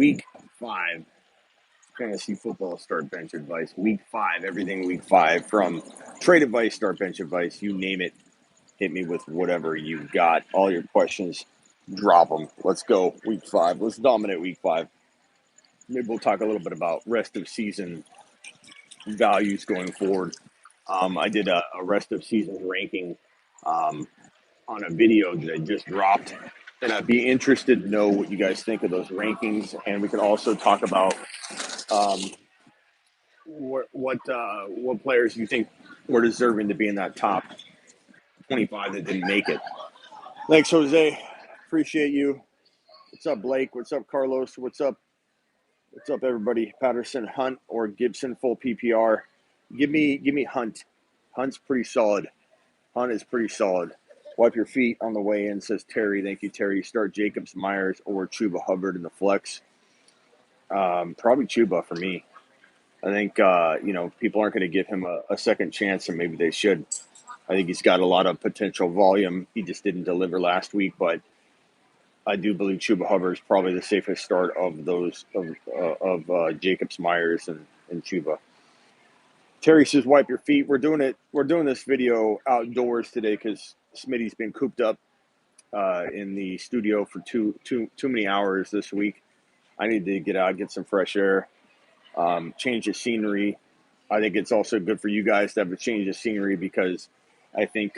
Week 5, fantasy football start bench advice. Week 5, everything week 5, from trade advice, start bench advice, you name it. Hit me with whatever you got. All your questions, drop them. Let's go. Week 5. Let's dominate week 5. Maybe we'll talk a little bit about rest of season values going forward. I did a rest of season ranking on a video that I just dropped, and I'd be interested to know what you guys think of those rankings. And we can also talk about um, what players you think were deserving to be in that top 25 that didn't make it. Thanks, Jose. Appreciate you. What's up, Blake? What's up, Carlos? What's up? What's up, everybody? Patterson, Hunt, or Gibson full PPR? Give me Hunt. Hunt's pretty solid. Hunt is pretty solid. Wipe your feet on the way in, says Terry. Thank you, Terry. Start Jacobs, Myers, or Chuba Hubbard in the flex. Probably Chuba for me. I think, people aren't going to give him a second chance, and maybe they should. I think he's got a lot of potential volume. He just didn't deliver last week, but I do believe Chuba Hubbard is probably the safest start of those of Jacobs, Myers, and Chuba. Terry says, "Wipe your feet." We're doing it. We're doing this video outdoors today because Smitty's been cooped up in the studio for too many hours this week. I need to get out, get some fresh air, change the scenery. I think it's also good for you guys to have a change of scenery because I think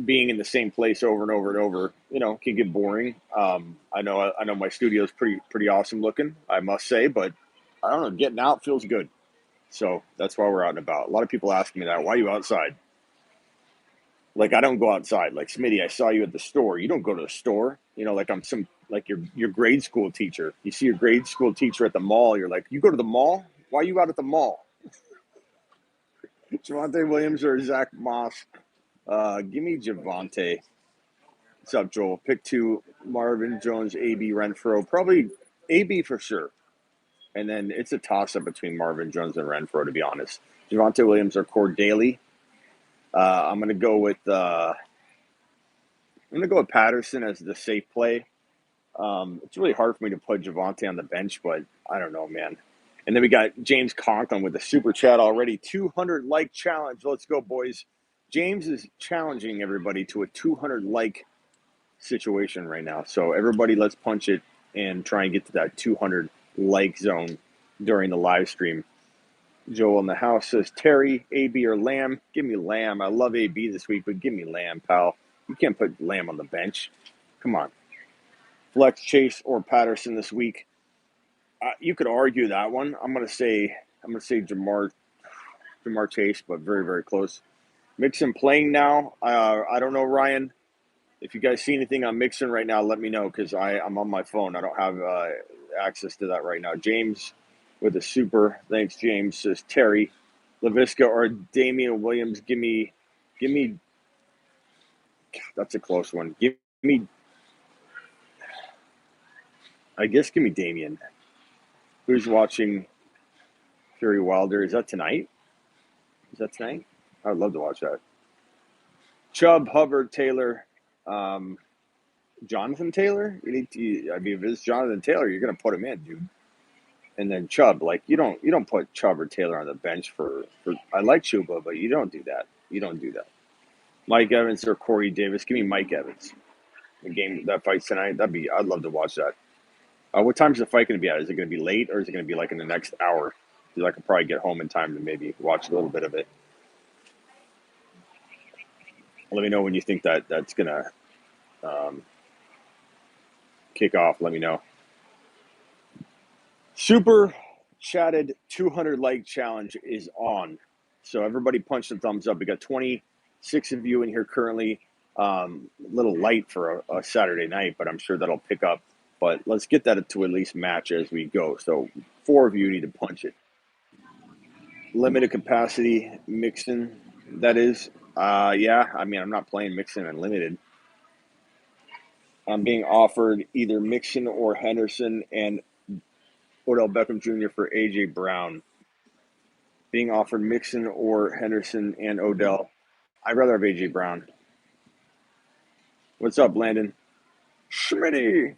being in the same place over and over and over, can get boring. I know my studio is pretty awesome looking, I must say, but I don't know, getting out feels good. So that's why we're out and about. A lot of people ask me that. Why are you outside? Like, I don't go outside. Like, Smitty, I saw you at the store. You don't go to the store. Like I'm like your grade school teacher. You see your grade school teacher at the mall. You're like, you go to the mall? Why are you out at the mall? Javonte Williams or Zach Moss? Give me Javonte. What's up, Joel? Pick 2, Marvin Jones, AB, Renfro. Probably AB for sure. And then it's a toss-up between Marvin Jones and Renfro, to be honest. Javonte Williams or Cord Daly. I'm gonna go with Patterson as the safe play. It's really hard for me to put Javonte on the bench, but I don't know, man. And then we got James Conklin with the super chat already. 200 like challenge. Let's go, boys. James is challenging everybody to a 200 like situation right now. So everybody, let's punch it and try and get to that 200 like zone during the live stream. Joel in the house says, Terry, AB, or Lamb? Give me Lamb. I love AB this week, but give me Lamb, pal. You can't put Lamb on the bench. Come on. Flex, Chase, or Patterson this week? You could argue that one. I'm gonna say Jamar Chase, but very, very close. Mixon playing now. I don't know, Ryan. If you guys see anything on Mixon right now, let me know because I'm on my phone. I don't have access to that right now. James with a super. Thanks, James. Says Terry, LaVisca or Damian Williams. Give me. That's a close one. Give me. I guess give me Damian. Who's watching Fury Wilder? Is that tonight? I'd love to watch that. Chubb, Hubbard, Taylor, Jonathan Taylor. If it's Jonathan Taylor, you're gonna put him in, dude. And then Chubb, like you don't put Chubb or Taylor on the bench for. I like Chuba, but you don't do that. Mike Evans or Corey Davis. Give me Mike Evans. The game that fights tonight. I'd love to watch that. What time's the fight going to be at? Is it going to be late or is it going to be like in the next hour? Because I could probably get home in time to maybe watch a little bit of it. Let me know when you think that's going to kick off. Let me know. Super chatted 200 like challenge is on. So everybody punch the thumbs up. We got 26 of you in here currently. A little light for a Saturday night, but I'm sure that'll pick up. But let's get that to at least match as we go. So 4 of you need to punch it. Limited capacity Mixon, that is. Yeah, I'm not playing Mixon Unlimited. I'm being offered either Mixon or Henderson and Odell Beckham Jr. for A.J. Brown. Being offered Mixon or Henderson and Odell. I'd rather have A.J. Brown. What's up, Landon? Smitty!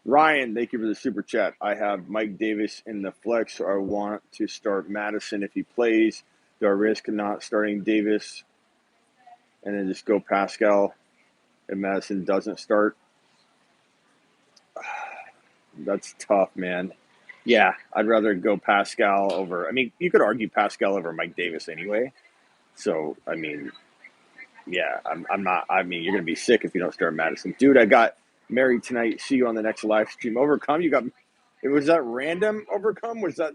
Ryan, thank you for the super chat. I have Mike Davis in the flex, so I want to start Madison if he plays. Do I risk not starting Davis and then just go Pascal if Madison doesn't start? That's tough, man. Yeah, I'd rather go Pascal over. I mean, you could argue Pascal over Mike Davis anyway. So, I mean, yeah, I'm not. I mean, you're going to be sick if you don't start Madison. Dude, I got married tonight. See you on the next live stream. Overcome, you got. Was that random overcome? Was that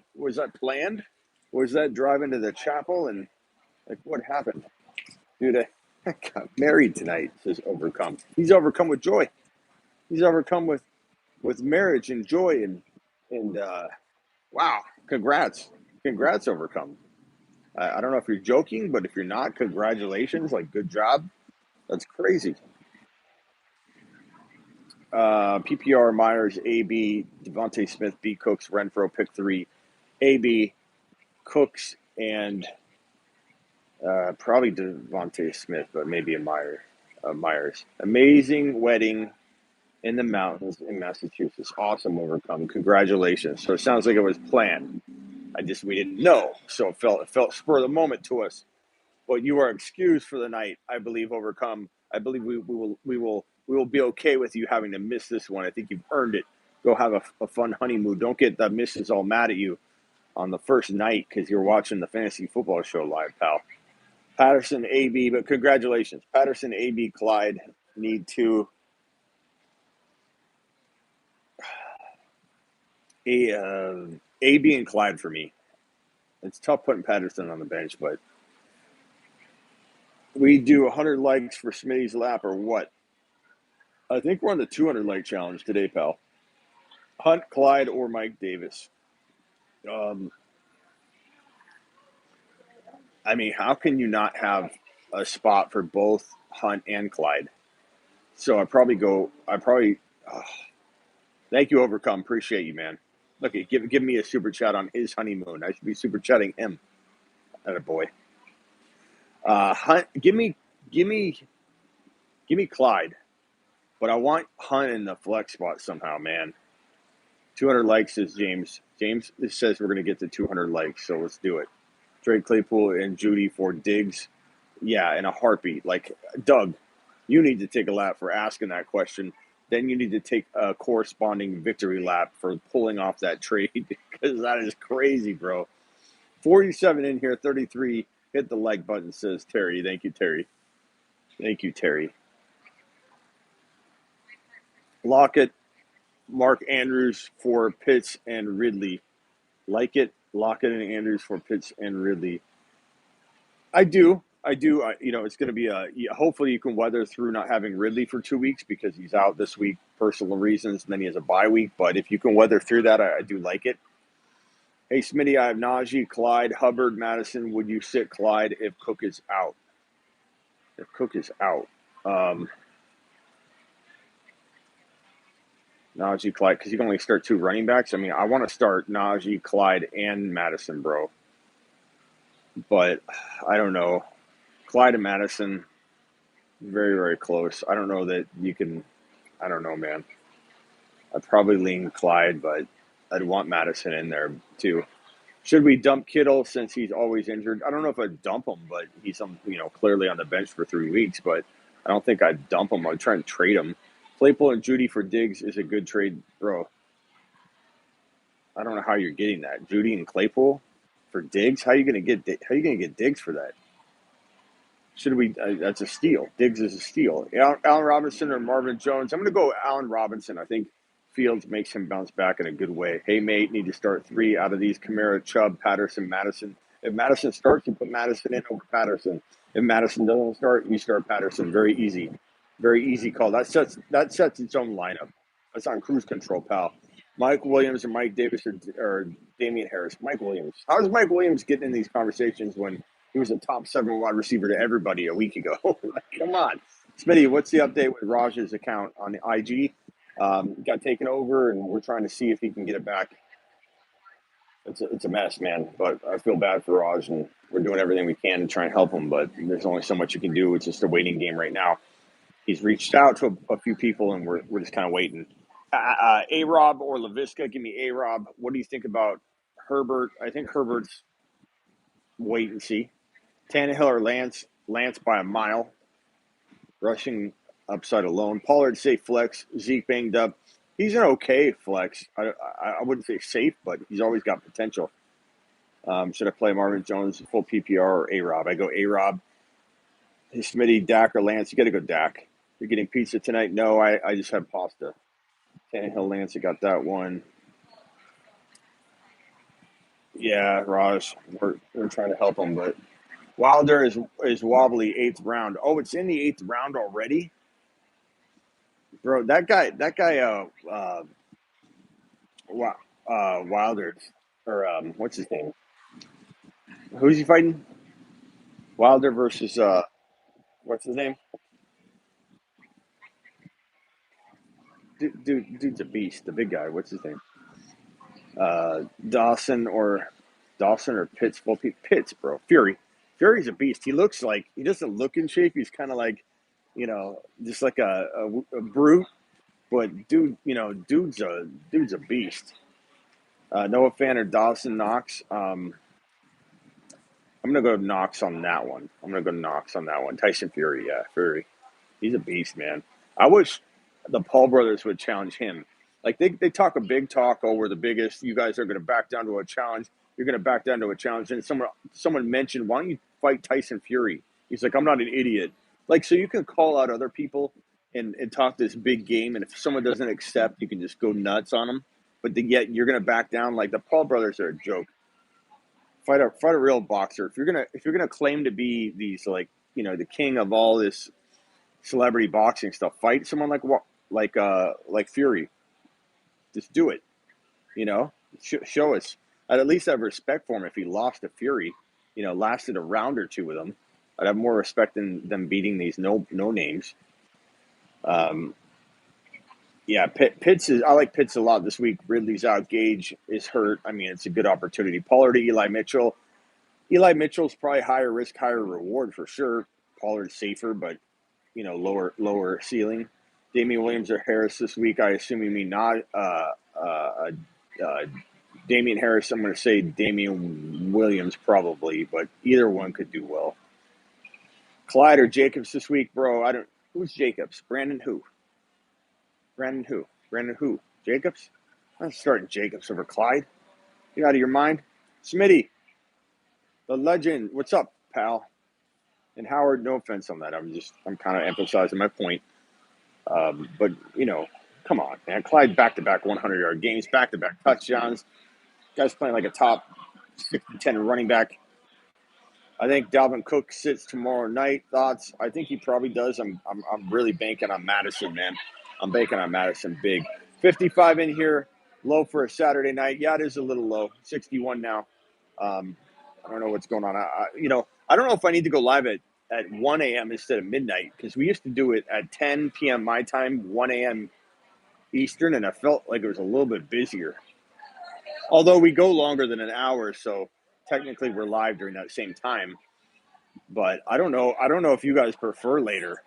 planned? Was that driving to the chapel and like what happened? Dude, I got married tonight, says overcome. He's overcome with joy. He's overcome with marriage and joy and wow, congrats. Congrats, overcome. I don't know if you're joking, but if you're not, congratulations. Like, good job. That's crazy. PPR, Myers, AB, Devontae Smith, B, Cooks, Renfro, pick 3, AB, Cooks, and probably Devontae Smith, but maybe a Myers. Amazing wedding in the mountains in Massachusetts. Awesome overcome. Congratulations. So it sounds like it was planned. We didn't know. So it felt spur of the moment to us. But you are excused for the night, I believe, overcome. I believe we will be okay with you having to miss this one. I think you've earned it. Go have a fun honeymoon. Don't get the missus all mad at you on the first night because you're watching the fantasy football show live, pal. Patterson, AB, but congratulations. Patterson, AB, Clyde need to AB and Clyde for me. It's tough putting Patterson on the bench, but we do 100 likes for Smitty's lap or what? I think we're on the 200 like challenge today, pal. Hunt, Clyde, or Mike Davis. I mean, how can you not have a spot for both Hunt and Clyde? So thank you, Overcome. Appreciate you, man. Look, give me a super chat on his honeymoon. I should be super chatting him. Attaboy. Hunt, give me Clyde, but I want Hunt in the flex spot somehow, man. 200 likes is James. James says we're gonna get to 200 likes, so let's do it. Trey Claypool and Judy for Diggs. Yeah, in a heartbeat. Like, Doug, you need to take a lap for asking that question. Then you need to take a corresponding victory lap for pulling off that trade because that is crazy, bro. 47 in here, 33. Hit the like button, says Terry. Thank you, Terry. Thank you, Terry. Lockett, Mark Andrews for Pitts and Ridley. Like it. Lockett and Andrews for Pitts and Ridley. I do. It's going to be hopefully you can weather through not having Ridley for 2 weeks because he's out this week, personal reasons, and then he has a bye week. But if you can weather through that, I do like it. Hey, Smitty, I have Najee, Clyde, Hubbard, Madison. Would you sit Clyde if Cook is out? If Cook is out. Najee, Clyde, because you can only start 2 running backs. I mean, I want to start Najee, Clyde, and Madison, bro. But I don't know. Clyde and Madison, very, very close. I don't know that you can – I don't know, man. I'd probably lean Clyde, but I'd want Madison in there too. Should we dump Kittle since he's always injured? I don't know if I'd dump him, but he's clearly on the bench for 3 weeks. But I don't think I'd dump him. I'd try and trade him. Claypool and Judy for Diggs is a good trade, bro. I don't know how you're getting that. Judy and Claypool for Diggs. How are you gonna get Diggs for that? Should we? That's a steal. Diggs is a steal. Allen Robinson or Marvin Jones. I'm gonna go Allen Robinson. I think Fields makes him bounce back in a good way. Hey, mate, need to start 3 out of these: Kamara, Chubb, Patterson, Madison. If Madison starts, you put Madison in over Patterson. If Madison doesn't start, you start Patterson. Very easy. Very easy call. That sets its own lineup. That's on cruise control, pal. Mike Williams or Mike Davis or Damian Harris. Mike Williams. How is Mike Williams getting in these conversations when he was a top 7 wide receiver to everybody a week ago? Come on. Smitty, what's the update with Raj's account on the IG? Got taken over, and we're trying to see if he can get it back. It's a mess, man. But I feel bad for Raj, and we're doing everything we can to try and help him. But there's only so much you can do. It's just a waiting game right now. He's reached out to a few people, and we're just kind of waiting. A-Rob or LaVisca. Give me A-Rob. What do you think about Herbert? I think Herbert's wait and see. Tannehill or Lance? Lance by a mile. Rushing upside alone. Pollard safe flex. Zeke banged up. He's an okay flex. I wouldn't say safe, but he's always got potential. Should I play Marvin Jones full PPR or A-Rob? I go A-Rob. Hey, Smitty, Dak or Lance? You got to go Dak. You're getting pizza tonight? No, I just had pasta. Tannehill, Lance, I got that one. Yeah, Raj, we're trying to help him, but Wilder is wobbly 8th round. Oh, it's in the 8th round already, bro. That guy, Wilder, or what's his name? Who's he fighting? Wilder versus what's his name? Dude's a beast. The big guy. What's his name? Dawson or Pitts. Well, Pitts, bro. Fury. Fury's a beast. He doesn't look in shape. He's kind of like, just like a brute. But dude's a beast. Noah Fan or Dawson Knox. I'm gonna go Knox on that one. Tyson Fury, yeah, Fury. He's a beast, man. I wish the Paul brothers would challenge him. Like they talk a big talk. Oh, we're the biggest. You guys are gonna back down to a challenge. You're gonna back down to a challenge. And someone mentioned, why don't you fight Tyson Fury? He's like, I'm not an idiot. Like, so you can call out other people and talk this big game, and if someone doesn't accept, you can just go nuts on them. But yet you're gonna back down. Like the Paul brothers are a joke. Fight a real boxer. If you're gonna claim to be these like the king of all this celebrity boxing stuff, fight someone like Fury. Just do it. Show us. I'd at least have respect for him if he lost to Fury. Lasted a round or two with him. I'd have more respect than them beating these no names. Yeah, Pitts is. I like Pitts a lot this week. Ridley's out. Gage is hurt. I mean, it's a good opportunity. Pollard to Eli Mitchell. Eli Mitchell's probably higher risk, higher reward for sure. Pollard's safer, but lower ceiling. Damian Williams or Harris this week. I assume you mean not Damian Harris. I'm going to say Damian Williams probably, but either one could do well. Clyde or Jacobs this week, bro. I don't. Who's Jacobs? Brandon who? Jacobs? I'm starting Jacobs over Clyde. You out of your mind? Smitty, the legend. What's up, pal? And Howard, no offense on that. I'm kind of emphasizing my point. But come on, man. Clyde back-to-back 100-yard games, back-to-back touchdowns. Guy's playing like a top 10 running back. I think Dalvin Cook sits tomorrow night. Thoughts? I think he probably does. I'm really banking on Madison, man. I'm banking on Madison big. 55 in here, low for a Saturday night. Yeah, it is a little low. 61 now. I don't know what's going on. I don't know if I need to go live at 1 a.m. instead of midnight, because we used to do it at 10 p.m. my time, 1 a.m. Eastern, and I felt like it was a little bit busier. Although we go longer than an hour, so technically we're live during that same time. But I don't know. I don't know if you guys prefer later.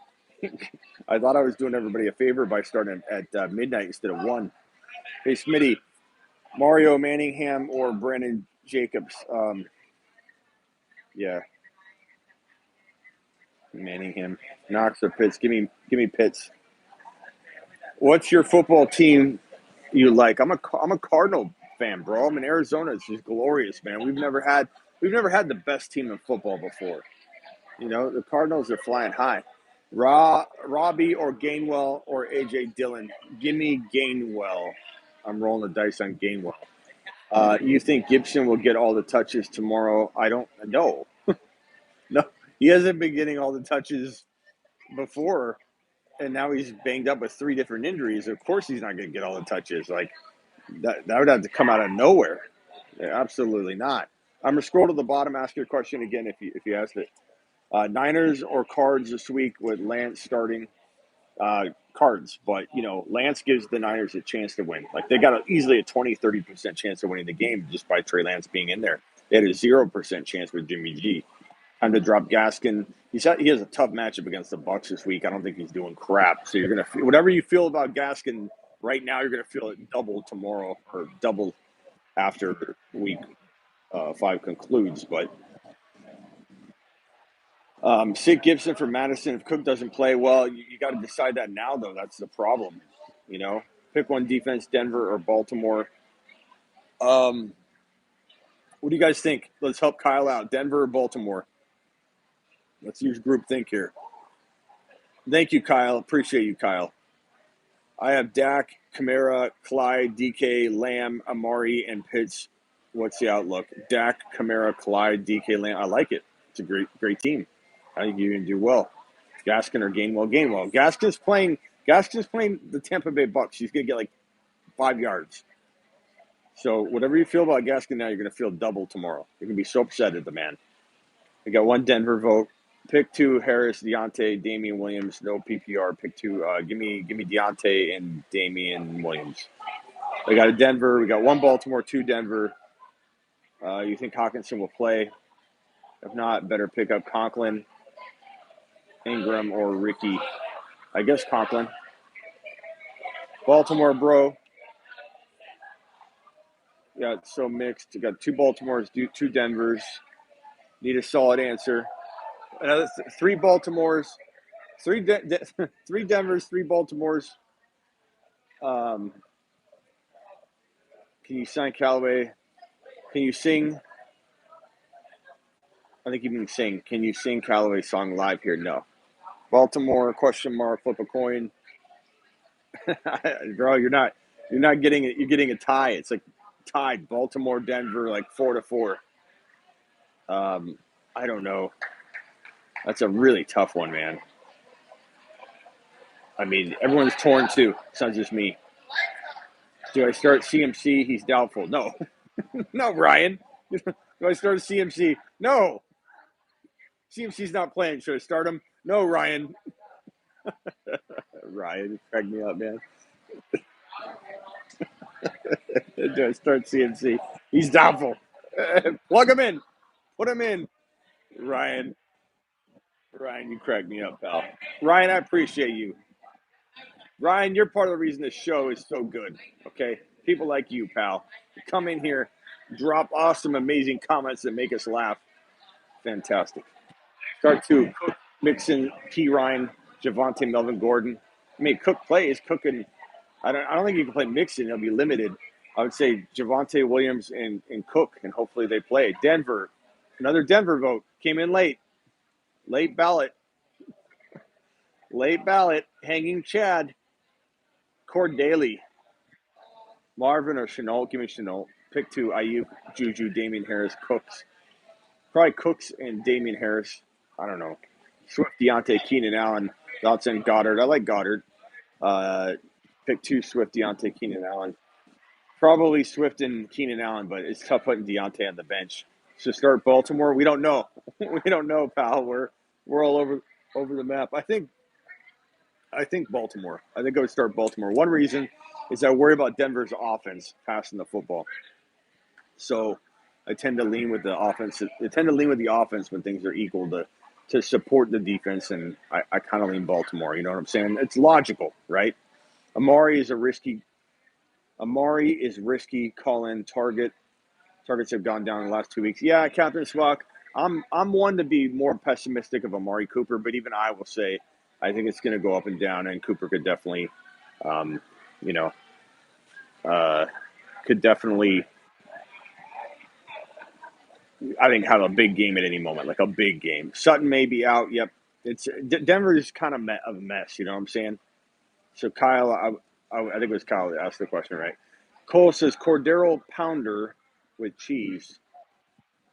I thought I was doing everybody a favor by starting at midnight instead of 1. Hey, Smitty, Mario Manningham or Brandon Jacobs? Yeah. Manningham. Knox or Pitts? Give me Pitts. What's your football team you like? I'm a Cardinal fan, bro. I'm in Arizona. It's just glorious, man. We've never had the best team in football before. The Cardinals are flying high. Robbie or Gainwell or AJ Dillon? Give me Gainwell. I'm rolling the dice on Gainwell. You think Gibson will get all the touches tomorrow? I don't know. No, he hasn't been getting all the touches before, and now he's banged up with 3 different injuries. Of course he's not going to get all the touches. Like, that would have to come out of nowhere. Yeah, absolutely not. I'm going to scroll to the bottom, ask your question again if you asked it. Niners or Cards this week with Lance starting? Cards, but Lance gives the Niners a chance to win. Like, they got easily a 20-30% chance of winning the game just by Trey Lance being in there. They had a 0% chance with Jimmy G. Time to drop Gaskin. He has a tough matchup against the Bucs this week. I don't think he's doing crap. So you're gonna, whatever you feel about Gaskin, Right now, you're going to feel it double tomorrow or double after week 5 concludes. But Sid Gibson for Madison. If Cook doesn't play well, you got to decide that now, though. That's the problem. Pick one defense, Denver or Baltimore. What do you guys think? Let's help Kyle out. Denver or Baltimore? Let's use group think here. Thank you, Kyle. Appreciate you, Kyle. I have Dak, Kamara, Clyde, DK, Lamb, Amari, and Pitts. What's the outlook? Dak, Kamara, Clyde, DK, Lamb. I like it. It's a great team. I think you're going to do well. Gaskin or Gainwell. Gaskin's playing the Tampa Bay Bucks. He's going to get like 5 yards. So whatever you feel about Gaskin now, you're going to feel double tomorrow. You're going to be so upset at the man. I got one Denver vote. Pick 2, Harris, Deontay, Damian Williams. No PPR. Pick 2. Give me Deontay and Damian Williams. I got a Denver. We got 1 Baltimore, 2 Denver. You think Hawkinson will play? If not, better pick up Conklin, Ingram, or Ricky. I guess Conklin. Baltimore, bro. Yeah, it's so mixed. You got 2 Baltimores, 2 Denvers. Need a solid answer. 3 Baltimores, 3 Denvers, 3 Baltimores. Can you sign Callaway? Can you sing? I think you can sing. Can you sing Callaway's song live here? No. Baltimore, question mark, flip a coin. Bro, you're not getting it. You're getting a tie. It's like tied. Baltimore, Denver, like 4-4. I don't know. That's a really tough one, man. I mean, everyone's torn too. It's not just me. Do I start CMC? He's doubtful. No. No, Ryan. Do I start CMC? No. CMC's not playing. Should I start him? No, Ryan. Ryan, crack me up, man. Do I start CMC? He's doubtful. Plug him in. Put him in. Ryan, you crack me up, pal. Ryan, I appreciate you. Ryan, you're part of the reason this show is so good, okay? People like you, pal. Come in here, drop awesome, amazing comments that make us laugh. Fantastic. Start 2, Cook, Mixon, P. Ryan, Javonte, Melvin Gordon. I mean, Cook plays. Cooking. I don't think you can play Mixon. He'll be limited. I would say Javonte Williams and Cook, and hopefully they play. Denver, another Denver vote. Came in late. Late ballot. Hanging Chad. Cord Daly. Marvin or Chenault. Give me Chenault. Pick 2, Ayuk, Juju, Damian Harris, Cooks. Probably Cooks and Damian Harris. I don't know. Swift, Deontay, Keenan Allen, Dotson, Goddard. I like Goddard. Pick 2, Swift, Deontay, Keenan Allen. Probably Swift and Keenan Allen, but it's tough putting Deontay on the bench. So start Baltimore. We don't know. We don't know, pal. We're all over the map. I think Baltimore. I think I would start Baltimore. One reason is I worry about Denver's offense passing the football. So I tend to lean with the offense. When things are equal to support the defense, and I kind of lean Baltimore. You know what I'm saying? It's logical, right? Amari is risky. Call-in target. Targets have gone down in the last 2 weeks. Yeah, Captain Swak. I'm one to be more pessimistic of Amari Cooper, but even I will say I think it's going to go up and down, and Cooper could definitely, I think, have a big game at any moment, like a big game. Sutton may be out. Yep. Denver is kind of a mess. You know what I'm saying? So Kyle, I think it was Kyle that asked the question, right? Cole says Cordero Pounder with cheese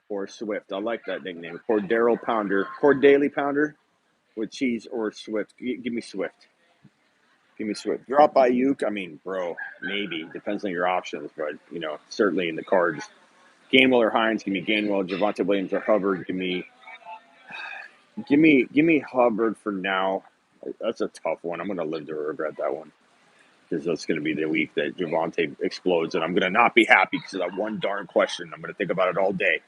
or Swift. I like that nickname. Cordero Pounder. Cordaly Pounder with cheese or Swift. Give me Swift. Drop Ayuk. I mean, bro, maybe. Depends on your options, but, certainly in the cards. Gainwell or Hines. Give me Gainwell. Javonte Williams or Hubbard. Give me Hubbard for now. That's a tough one. I'm going to live to regret that one, because that's going to be the week that Javonte explodes, and I'm going to not be happy because of that one darn question. I'm going to think about it all day.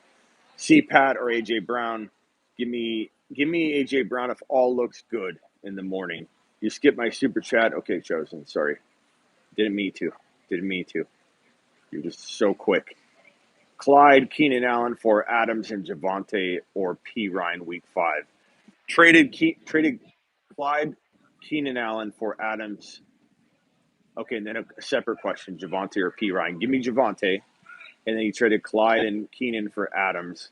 C-Pat or A.J. Brown. Give me A.J. Brown if all looks good in the morning. You skip my super chat. Okay, Chosen. Sorry. Didn't mean to. Didn't mean to. You're just so quick. Clyde, Keenan Allen for Adams and Javonte or P. Ryan week 5. Traded Clyde, Keenan Allen for Adams. Okay, and then a separate question, Javonte or P. Ryan. Give me Javonte. And then you traded Clyde and Keenan for Adams.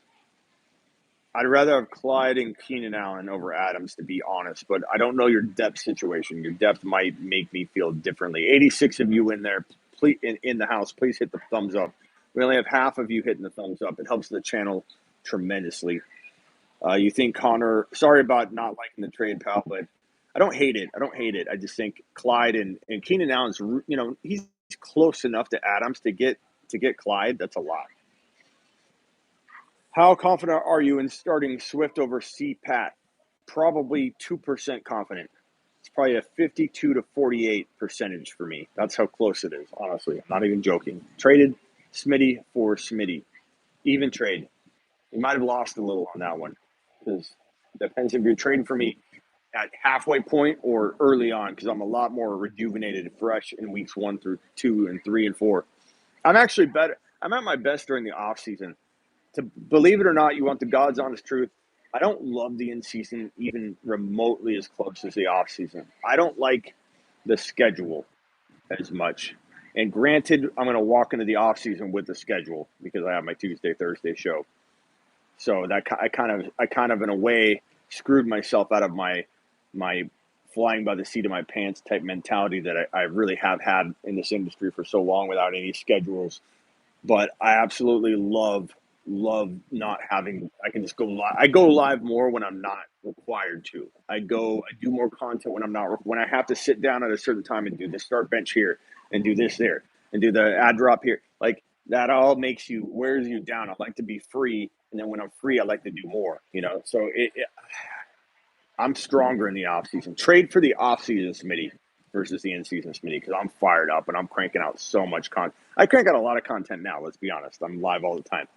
I'd rather have Clyde and Keenan Allen over Adams, to be honest, but I don't know your depth situation. Your depth might make me feel differently. 86 of you in there, please, in the house, please hit the thumbs up. We only have half of you hitting the thumbs up. It helps the channel tremendously. You think Connor, sorry about not liking the trade, pal, but I don't hate it. I just think Clyde and Keenan Allen's, he's close enough to Adams to get Clyde. That's a lot. How confident are you in starting Swift over C-Pat? Probably 2% confident. It's probably a 52 to 48 percentage for me. That's how close it is, honestly. I'm not even joking. Traded Smitty for Smitty. Even trade. You might have lost a little on that one because it depends if you're trading for me at halfway point or early on, because I'm a lot more rejuvenated and fresh in weeks 1 through 2 and 3 and 4. I'm actually better. I'm at my best during the offseason. To believe it or not, you want the God's honest truth. I don't love the in-season even remotely as close as the off-season. I don't like the schedule as much. And granted, I'm going to walk into the off-season with the schedule because I have my Tuesday, Thursday show. So that I kind of in a way screwed myself out of my flying by the seat of my pants type mentality that I really have had in this industry for so long without any schedules. But I absolutely love not having. I can just go live. I go live more when I'm not required to. I do more content when I'm not, when I have to sit down at a certain time and do the start bench here and do this there and do the ad drop here. Like that all wears you down. I like to be free, and then when I'm free, I like to do more. So I'm stronger in the off season. Trade for the off season Smitty versus the in season Smitty, because I'm fired up and I'm cranking out so much content. I crank out a lot of content now. Let's be honest. I'm live all the time.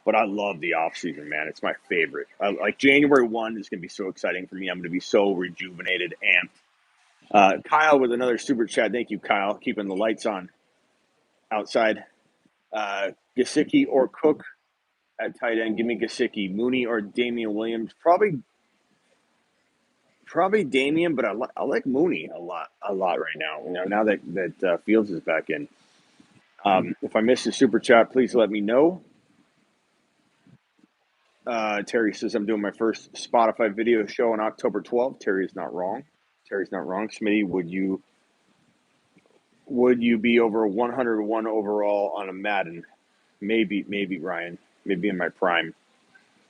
But I love the offseason, man. It's my favorite. Like January 1 is going to be so exciting for me. I'm going to be so rejuvenated, amped. Kyle with another super chat. Thank you, Kyle. Keeping the lights on outside. Gesicki or Cook at tight end. Give me Gesicki. Mooney or Damian Williams. Probably Damian, but I like Mooney a lot right now. Now that Fields is back in. If I missed a super chat, please let me know. Terry says, I'm doing my first Spotify video show on October 12th. Terry is not wrong. Smitty, would you be over 101 overall on a Madden? Maybe, Ryan. Maybe in my prime.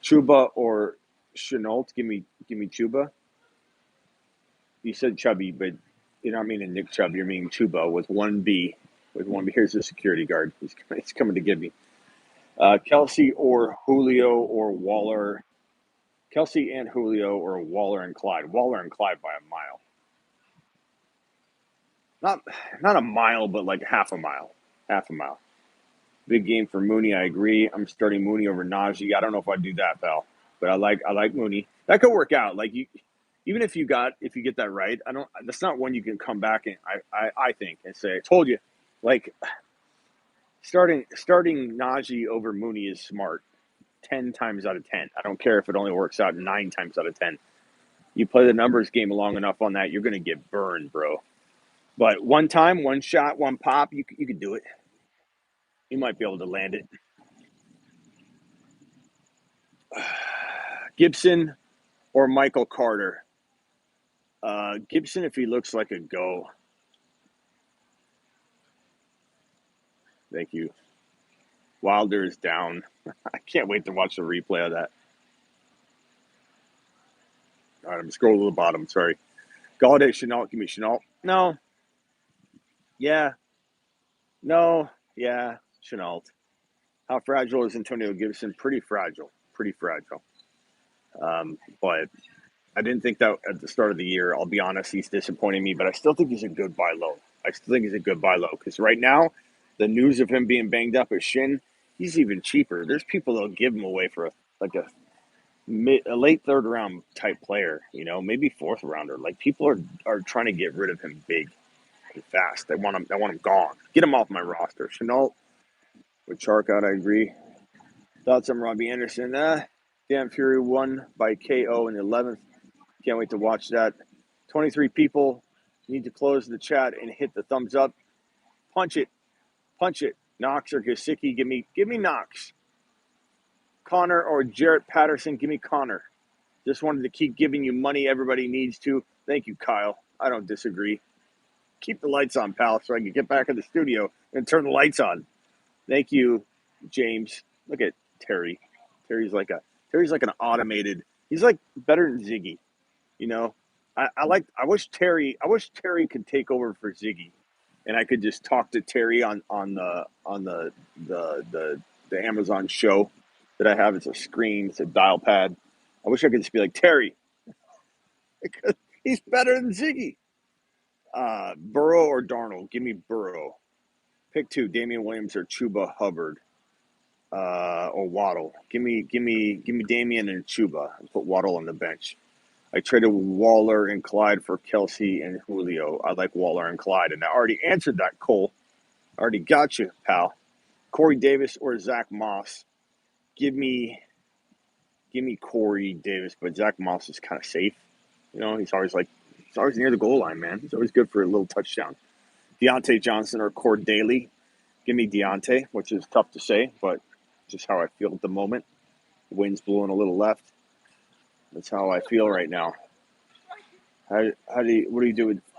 Chuba or Chenault? Give me Chuba. You said Chubby, but you're not meaning Nick Chubb. You're meaning Chuba with one B. Here's the security guard. He's coming to get me. Kelsey or Julio or Waller. Kelsey and Julio or Waller and Clyde. Waller and Clyde by a mile. Not a mile, but like half a mile. Big game for Mooney. I agree. I'm starting Mooney over Najee. I don't know if I'd do that, pal, but I like Mooney. That could work out. Like even if you get that right, that's not one you can come back and I think and say, I told you. Like starting Najee over Mooney is smart. 10 times out of 10. I don't care if it only works out 9 times out of 10. You play the numbers game long enough on that, you're going to get burned, bro. But one time, one shot, one pop, you could do it. You might be able to land it. Gibson or Michael Carter? Gibson if he looks like a go. Thank you. Wilder is down. I can't wait to watch the replay of that. All right, I'm scrolling to the bottom. Sorry. Galladay, Chenault. Give me Chenault. No. Yeah. No. Yeah. Chenault. How fragile is Antonio Gibson? Pretty fragile. But I didn't think that at the start of the year. I'll be honest, he's disappointing me, but I still think he's a good buy low. Because right now, the news of him being banged up at shin, he's even cheaper. There's people that'll give him away for a late third round type player, maybe fourth rounder. Like people are trying to get rid of him big. fucking fast. I want him gone. Get him off my roster. Chenault with Chark out, I agree. Thoughts on Robbie Anderson? Dan Fury won by KO in the 11th. Can't wait to watch that. 23 people need to close the chat and hit the thumbs up. Punch it. Knox or Gesicki, give me Knox. Connor or Jarrett Patterson, give me Connor. Just wanted to keep giving you money everybody needs to. Thank you, Kyle. I don't disagree. Keep the lights on, pal, so I can get back in the studio and turn the lights on. Thank you, James. Look at Terry. Terry's like an automated. He's like better than Ziggy. You know, I wish Terry could take over for Ziggy, and I could just talk to Terry on the Amazon show that I have. It's a screen, it's a dial pad. I wish I could just be like, Terry, because he's better than Ziggy. Burrow or Darnold? Give me Burrow. Pick two: Damian Williams or Chuba Hubbard, or Waddle. Give me Damian and Chuba, and put Waddle on the bench. I traded Waller and Clyde for Kelsey and Julio. I like Waller and Clyde, and I already answered that, Cole. I already got you, pal. Corey Davis or Zach Moss? Give me Corey Davis, but Zach Moss is kind of safe. You know, he's always near the goal line, man. He's always good for a little touchdown. Deontay Johnson or Cord Daly? Give me Deontay, which is tough to say, but just how I feel at the moment. The wind's blowing a little left. That's how I feel right now.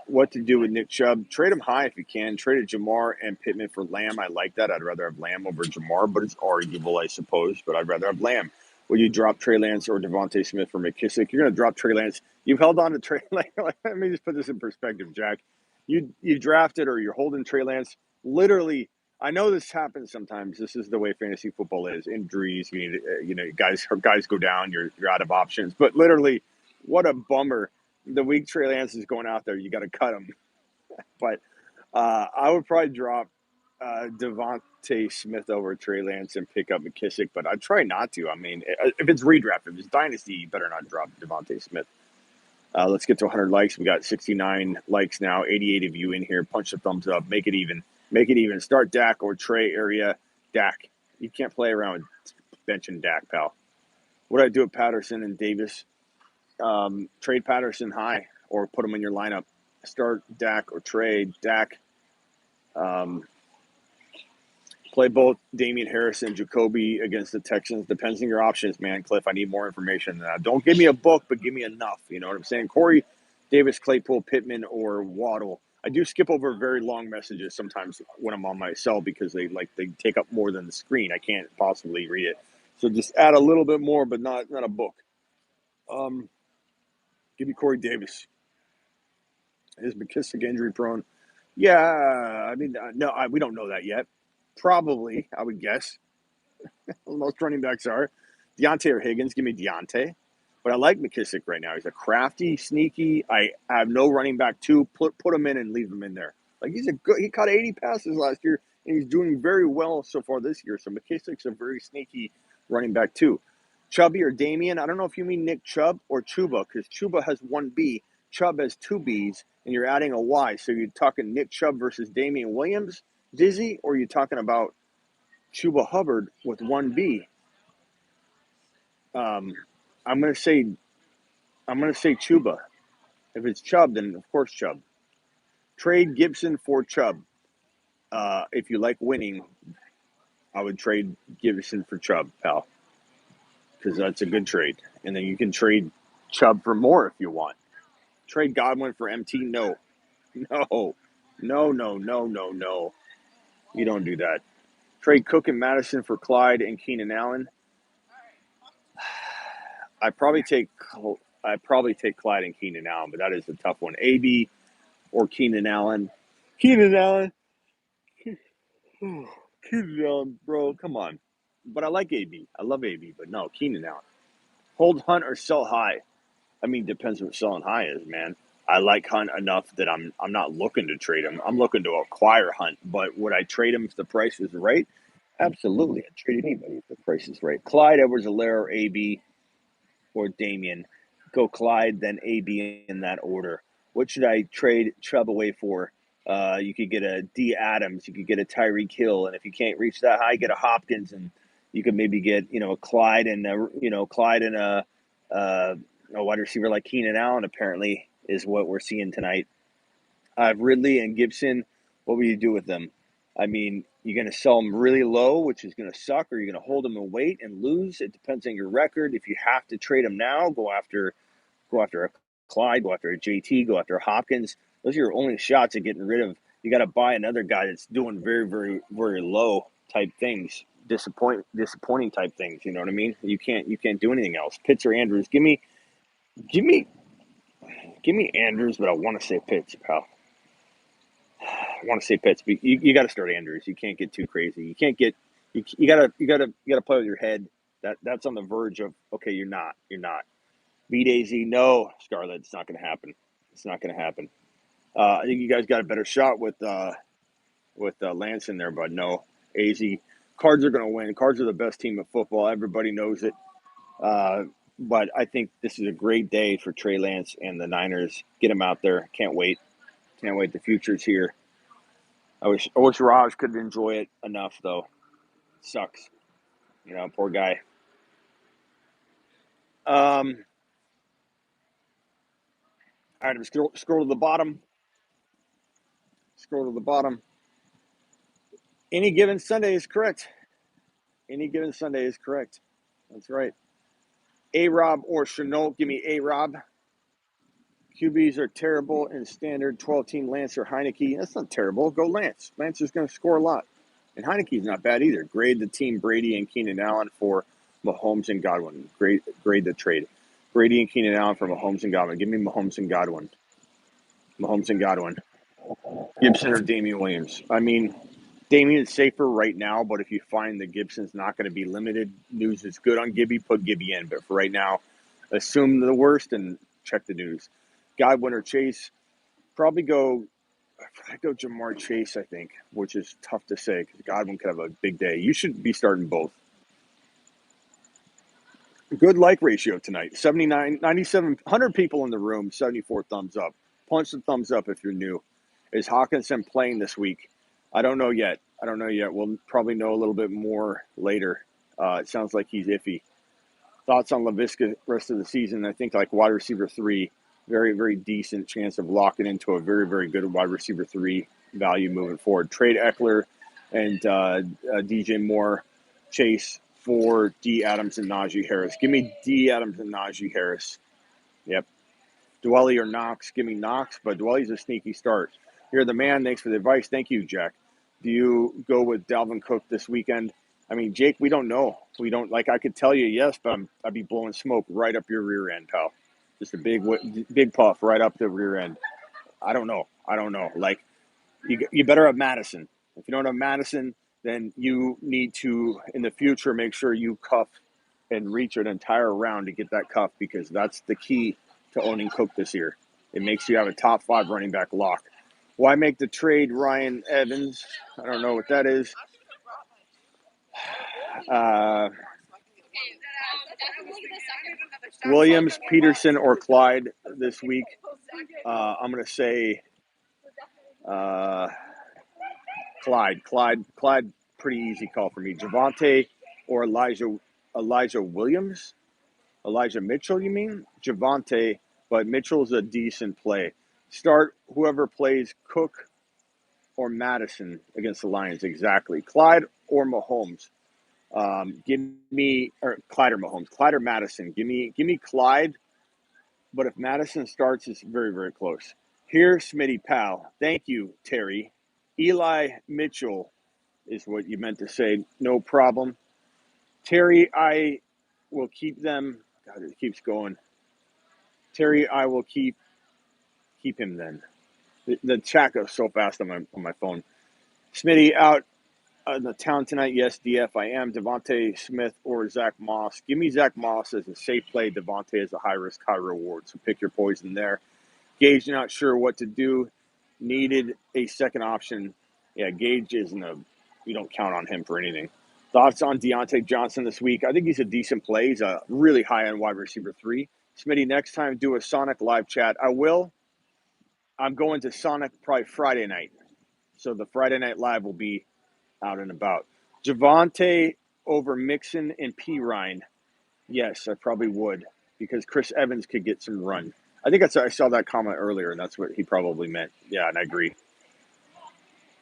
What to do with Nick Chubb? Trade him high if you can. Traded Jamar and Pittman for Lamb. I like that. I'd rather have Lamb over Jamar, but it's arguable, I suppose. But I'd rather have Lamb. Would you drop Trey Lance or Devontae Smith for McKissick? You're going to drop Trey Lance. You've held on to Trey Lance. Let me just put this in perspective, Jack. You drafted or you're holding Trey Lance. Literally, I know this happens sometimes. This is the way fantasy football is. Injuries, guys go down. You're out of options. But literally, what a bummer. The week Trey Lance is going out there, you got to cut him. But I would probably drop Devontae Smith over Trey Lance and pick up McKissick. But I'd try not to. I mean, if it's redraft, if it's dynasty, you better not drop Devontae Smith. Let's get to 100 likes. We got 69 likes now. 88 of you in here. Punch the thumbs up. Make it even. Start Dak or Trey area. Dak. You can't play around with benching Dak, pal. What do I do with Patterson and Davis? Trade Patterson high or put him in your lineup. Start Dak or trade Dak. Play both Damian Harris and Jacoby against the Texans. Depends on your options, man. Cliff, I need more information than that. Don't give me a book, but give me enough. You know what I'm saying? Corey Davis, Claypool, Pittman, or Waddle. I do skip over very long messages sometimes when I'm on my cell because they take up more than the screen. I can't possibly read it. So just add a little bit more, but not a book. Give me Corey Davis. Is McKissick injury prone? Yeah, I mean, no, we don't know that yet. Probably, I would guess. Most running backs are. Deontay or Higgins, give me Deontay. But I like McKissick right now. He's a crafty, sneaky. I have no running back two. Put him in and leave him in there. Like he caught 80 passes last year, and he's doing very well so far this year. So McKissick's a very sneaky running back too. Chubby or Damian, I don't know if you mean Nick Chubb or Chuba, because Chuba has one B, Chubb has two B's, and you're adding a Y. So you're talking Nick Chubb versus Damian Williams, Dizzy, or you're talking about Chuba Hubbard with one B? I'm gonna say Chuba. If it's Chubb, then of course Chubb. Trade Gibson for Chubb. If you like winning, I would trade Gibson for Chubb, pal, because that's a good trade. And then you can trade Chubb for more if you want. Trade Godwin for MT? No. You don't do that. Trade Cook and Madison for Clyde and Keenan Allen. I probably take Clyde and Keenan Allen, but that is a tough one. AB or Keenan Allen. Keenan Allen, bro, come on. But I like AB. I love AB, but no, Keenan Allen. Hold Hunt or sell high. I mean, depends what selling high is, man. I like Hunt enough that I'm not looking to trade him. I'm looking to acquire Hunt, but would I trade him if the price was right? Absolutely. I'd trade anybody if the price is right. Clyde, Edwards-Helaire, or AB, or Damian. Go Clyde, then AB in that order. What should I trade Chubb away for? You could get a D Adams, you could get a Tyreek Hill, and if you can't reach that high, get a Hopkins, and you could maybe get a Clyde and a wide receiver like Keenan Allen. Apparently, is what we're seeing tonight. Ridley and Gibson. What will you do with them? I mean, you're going to sell them really low, which is going to suck, or you're going to hold them and wait and lose. It depends on your record. If you have to trade them now, go after a Clyde, go after a JT, go after a Hopkins. Those are your only shots at getting rid of. You got to buy another guy that's doing very, very, very low type things, disappointing type things. You know what I mean? You can't do anything else. Pitts or Andrews? Give me Andrews, but I want to say Pitts, pal. I want to say Pitts, but you got to start Andrews. You can't get too crazy. You can't get you gotta play with your head. That's on the verge of okay. You're not. Beat AZ. No, Scarlett. It's not going to happen. It's not going to happen. I think you guys got a better shot with Lance in there, but no. AZ. Cards are going to win. Cards are the best team of football. Everybody knows it. But I think this is a great day for Trey Lance and the Niners. Get him out there. Can't wait. The future's here. I wish Raj could enjoy it enough, though. Sucks. Poor guy. All right, I'm scroll to the bottom. Any given Sunday is correct. That's right. A-Rob or Chenault. Give me A-Rob. QBs are terrible in standard 12-team Lance or Heineke. That's not terrible. Go Lance. Lance is going to score a lot. And Heineke's not bad either. Grade the team Brady and Keenan Allen for Mahomes and Godwin. Grade the trade. Brady and Keenan Allen for Mahomes and Godwin. Give me Mahomes and Godwin. Gibson or Damian Williams. I mean, Damian's safer right now, but if you find that Gibson's not going to be limited, news is good on Gibby, put Gibby in. But for right now, assume the worst and check the news. Godwin or Chase, probably go Jamar Chase, I think, which is tough to say because Godwin could have a big day. You should be starting both. Good like ratio tonight. 79, 97, 100 people in the room, 74 thumbs up. Punch the thumbs up if you're new. Is Hawkinson playing this week? I don't know yet. We'll probably know a little bit more later. It sounds like he's iffy. Thoughts on LaVisca rest of the season? I think like wide receiver 3, very, very decent chance of locking into a very, very good wide receiver 3 value moving forward. Trade Eckler and DJ Moore, Chase for D. Adams and Najee Harris. Give me D. Adams and Najee Harris. Yep. Dwelly or Knox. Give me Knox, but Dwelly's a sneaky start. You're the man. Thanks for the advice. Thank you, Jack. Do you go with Dalvin Cook this weekend? I mean, Jake, we don't know. I could tell you yes, but I'd be blowing smoke right up your rear end, pal. Just a big puff right up the rear end. I don't know. Like, you better have Madison. If you don't have Madison, then you need to, in the future, make sure you cuff and reach an entire round to get that cuff because that's the key to owning Cook this year. It makes you have a top 5 running back lock. Why make the trade Ryan Evans? I don't know what that is. Williams, Peterson, or Clyde this week. I'm going to say Clyde. Pretty easy call for me. Javonte or Elijah Williams? Elijah Mitchell, you mean? Javonte, but Mitchell's a decent play. Start whoever plays Cook or Madison against the Lions. Exactly. Clyde or Mahomes. Give me Clyde or Mahomes. Clyde or Madison. Give me Clyde. But if Madison starts, it's very, very close. Here, Smitty pal. Thank you, Terry. Eli Mitchell is what you meant to say. No problem. Terry, I will keep them. God, it keeps going. Terry, I will keep him then. The chat goes so fast on my phone. Smitty out in the town tonight. Yes, DF, I am. Devontae Smith or Zach Moss. Give me Zach Moss as a safe play. Devontae as a high risk, high reward. So pick your poison there. Gage not sure what to do. Needed a second option. Yeah, Gage isn't you don't count on him for anything. Thoughts on Deontay Johnson this week? I think he's a decent play. He's a really high-end wide receiver 3. Smitty, next time do a Sonic live chat. I will. I'm going to Sonic probably Friday night. So the Friday Night Live will be out and about. Javonte over Mixon and P. Ryan. Yes, I probably would because Chris Evans could get some run. I saw that comment earlier, and that's what he probably meant. Yeah, and I agree.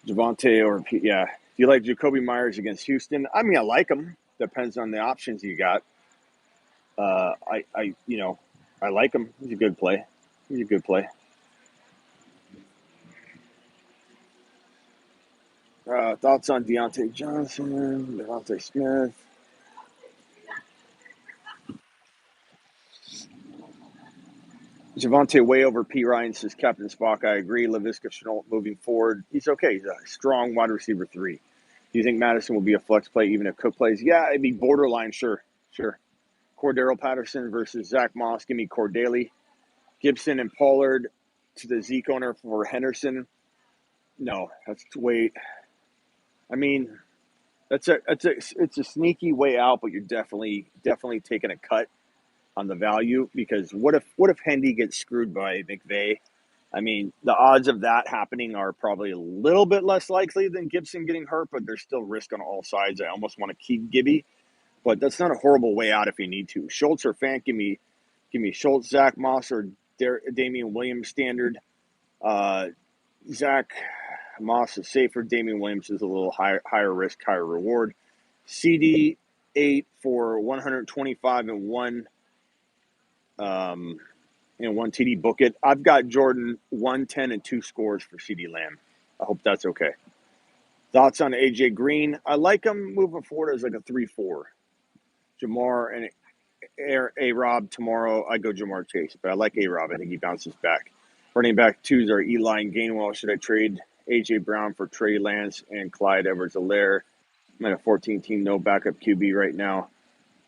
Javonte or P. Yeah. Do you like Jacoby Myers against Houston? I mean, I like him. Depends on the options you got. I like him. He's a good play. He's a good play. Thoughts on Deontay Johnson, Devontae Smith? Javonte way over P. Ryan says Captain Spock. I agree. Laviska Shenault moving forward. He's okay. He's a strong wide receiver 3. Do you think Madison will be a flex play even if Cook plays? Yeah, it'd be borderline. Sure. Cordero Patterson versus Zach Moss. Give me Cordaly. Gibson and Pollard to the Zeke owner for Henderson. No, that's way. I mean, it's a sneaky way out, but you're definitely taking a cut on the value because what if Hendy gets screwed by McVay? I mean, the odds of that happening are probably a little bit less likely than Gibson getting hurt, but there's still risk on all sides. I almost want to keep Gibby, but that's not a horrible way out if you need to. Schultz or Fant, give me Schultz, Zach Moss, or Damian Williams standard. Zach Moss is safer. Damian Williams is a little higher risk, higher reward. CD 8 for 125 and one. One TD, book it. I've got Jordan 110 and 2 scores for CD Lamb. I hope that's okay. Thoughts on AJ Green? I like him moving forward as like a 3-4. Jamar and A-Rob tomorrow. I go Jamar Chase, but I like A-Rob. I think he bounces back. Running back 2s are Eli and Gainwell. Should I trade AJ Brown for Trey Lance and Clyde Edwards-Helaire? I'm in a 14-team no backup QB right now.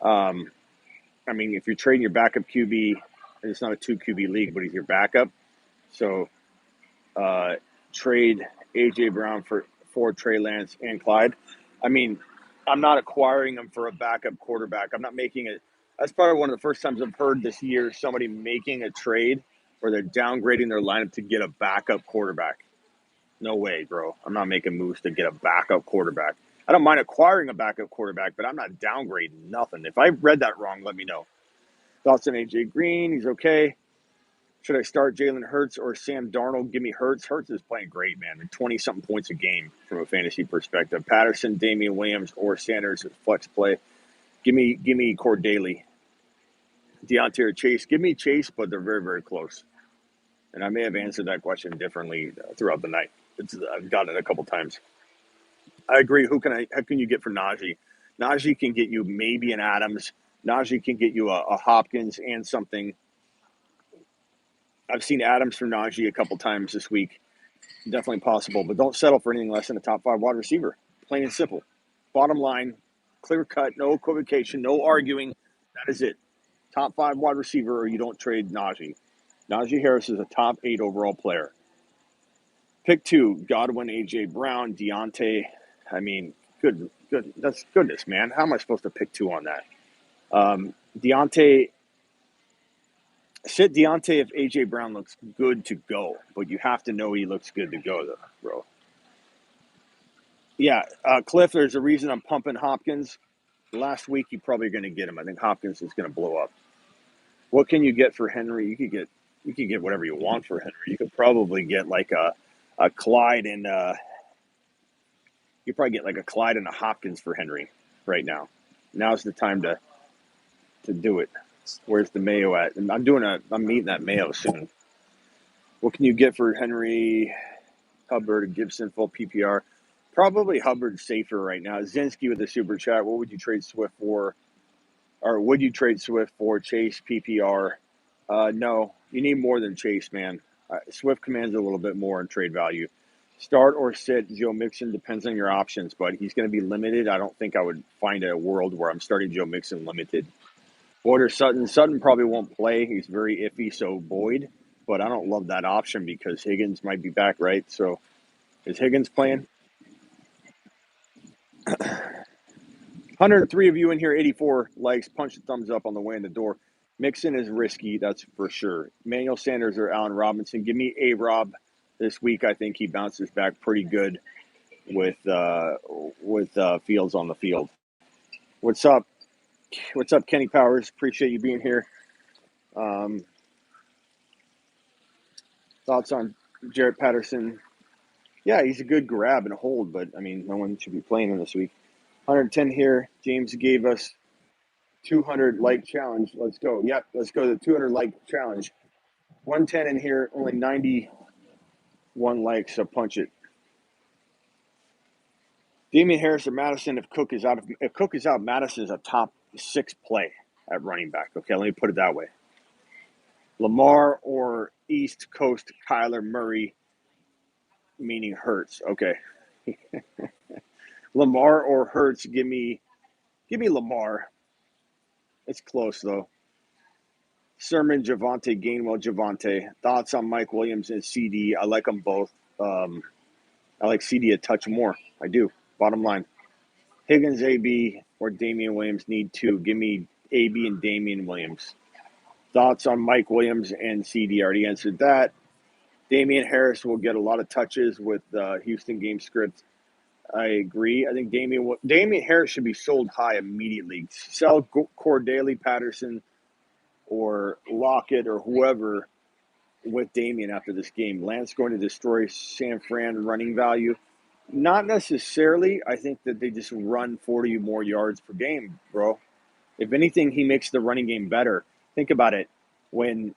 I mean, if you're trading your backup QB, and it's not a 2 QB league, but he's your backup. So trade AJ Brown for Trey Lance and Clyde. I mean, I'm not acquiring him for a backup quarterback. I'm not making it. That's probably one of the first times I've heard this year somebody making a trade where they're downgrading their lineup to get a backup quarterback. No way, bro. I'm not making moves to get a backup quarterback. I don't mind acquiring a backup quarterback, but I'm not downgrading nothing. If I read that wrong, let me know. Thoughts on AJ Green? He's okay. Should I start Jalen Hurts or Sam Darnold? Give me Hurts. Hurts is playing great, man. 20-something points a game from a fantasy perspective. Patterson, Damian Williams, or Sanders at flex play. Give me Cordaly. Deontay or Chase. Give me Chase, but they're very, very close. And I may have answered that question differently throughout the night. I've gotten it a couple times. I agree. How can you get for Najee? Najee can get you maybe an Adams. Najee can get you a Hopkins and something. I've seen Adams for Najee a couple times this week. Definitely possible, but don't settle for anything less than a top 5 wide receiver. Plain and simple. Bottom line, clear cut, no equivocation, no arguing. That is it. Top 5 wide receiver, or you don't trade Najee. Najee Harris is a top 8 overall player. Pick 2, Godwin, A.J. Brown, Deontay. I mean, good. That's goodness, man. How am I supposed to pick 2 on that? Deontay. Sit Deontay if A.J. Brown looks good to go, but you have to know he looks good to go, though, bro. Yeah, Cliff, there's a reason I'm pumping Hopkins. Last week, you're probably going to get him. I think Hopkins is going to blow up. What can you get for Henry? You could get whatever you want for Henry. You could probably get like a Clyde and you probably get like a Clyde and a Hopkins for Henry right now. Now's the time to do it. Where's the Mayo at? And I'm meeting that Mayo soon. What can you get for Henry, Hubbard, Gibson, full PPR? Probably Hubbard safer right now. Zinski with the super chat. What would you trade Swift for? Or would you trade Swift for Chase PPR? No, you need more than Chase, man. Swift commands a little bit more in trade value. Start or sit Joe Mixon depends on your options, but he's going to be limited. I don't think I would find a world where I'm starting Joe Mixon limited. Boyd or Sutton. Sutton probably won't play. He's very iffy, so Boyd. But I don't love that option because Higgins might be back, right? So is Higgins playing? 103 of you in here, 84 likes. Punch the thumbs up on the way in the door. Mixon is risky, that's for sure. Emmanuel Sanders or Allen Robinson. Give me A-Rob this week. I think he bounces back pretty good with Fields on the field. What's up? What's up, Kenny Powers? Appreciate you being here. Thoughts on Jarrett Patterson? Yeah, he's a good grab and hold, but I mean, no one should be playing him this week. 110 here. James gave us 200 like challenge. Let's go. Yep, let's go to the 200 like challenge. 110 in here, only 91 likes, so punch it. Damian Harris or Madison, if Cook is out, Madison is a top 6 play at running back. Okay, let me put it that way. Lamar or East Coast Kyler Murray, meaning Hurts. Okay. Lamar or Hurts, give me Lamar. It's close though. Sermon, Javonte, Gainwell, Javonte. Thoughts on Mike Williams and CD? I like them both. I like CD a touch more. I do. Bottom line. Higgins, AB, or Damian Williams need 2. Give me AB and Damian Williams. Thoughts on Mike Williams and CD? I already answered that. Damian Harris will get a lot of touches with Houston game script. I agree. I think Damian Harris should be sold high immediately. Sell Cordaly, Patterson, or Lockett, or whoever with Damian after this game. Lance going to destroy San Fran running value. Not necessarily. I think that they just run 40 more yards per game, bro. If anything, he makes the running game better. Think about it. When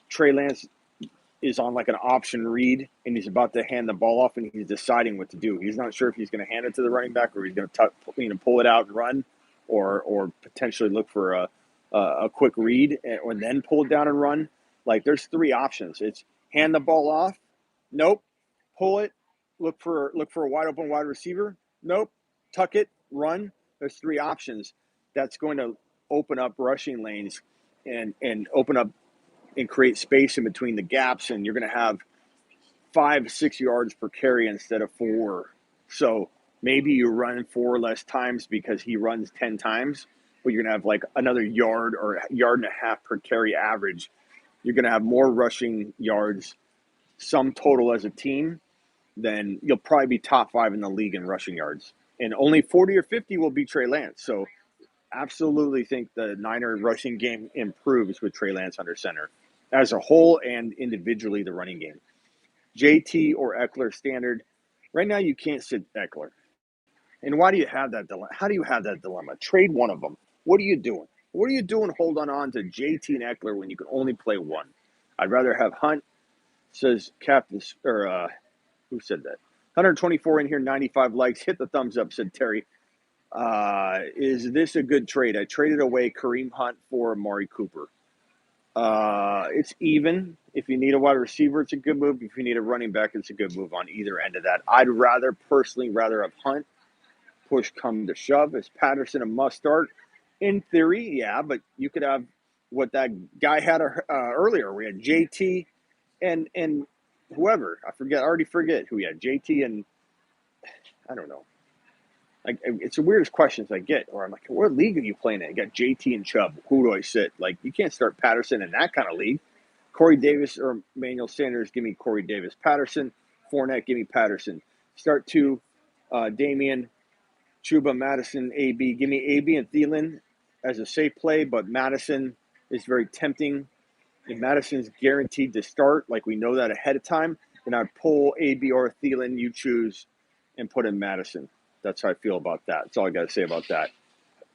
Trey Lance is on like an option read and he's about to hand the ball off and he's deciding what to do. He's not sure if he's going to hand it to the running back or he's going to pull it out and run, or potentially look for a quick read and then pull it down and run. Like, there's 3 options. It's hand the ball off. Nope. Pull it. Look for a wide open wide receiver. Nope. Tuck it. Run. There's 3 options. That's going to open up rushing lanes and open up and create space in between the gaps, and you're going to have 5-6 yards per carry instead of 4. So maybe you run 4 less times because he runs 10 times, but you're going to have like another yard or a yard and a half per carry average. You're going to have more rushing yards, sum total as a team, then you'll probably be top 5 in the league in rushing yards. And only 40 or 50 will be Trey Lance. So absolutely think the Niner rushing game improves with Trey Lance under center as a whole and individually the running game. JT or Eckler standard. Right now you can't sit Eckler. And why do you have that dilemma? How do you have that dilemma? Trade one of them. What are you doing? What are you doing holding on to JT and Eckler when you can only play one? I'd rather have Hunt, says Captain, or who said that? 124 in here, 95 likes. Hit the thumbs up, said Terry. Is this a good trade? I traded away Kareem Hunt for Amari Cooper. It's even. If you need a wide receiver, it's a good move. If you need a running back, it's a good move on either end of that. I'd personally rather have Hunt. Push come to shove. Is Patterson a must start? In theory, yeah, but you could have what that guy had earlier. We had JT and whoever. I already forget who he had. JT and I don't know. Like, it's the weirdest questions I get. Or I'm like, what league are you playing in? You got JT and Chubb. Who do I sit? Like, you can't start Patterson in that kind of league. Corey Davis or Emmanuel Sanders, give me Corey Davis. Patterson, Fournette, give me Patterson. Start 2, Damian, Chuba, Madison, AB. Give me AB and Thielen as a safe play, but Madison is very tempting. If Madison's guaranteed to start, like we know that ahead of time, then I'd pull AB or Thielen, you choose, and put in Madison. That's how I feel about that. That's all I got to say about that.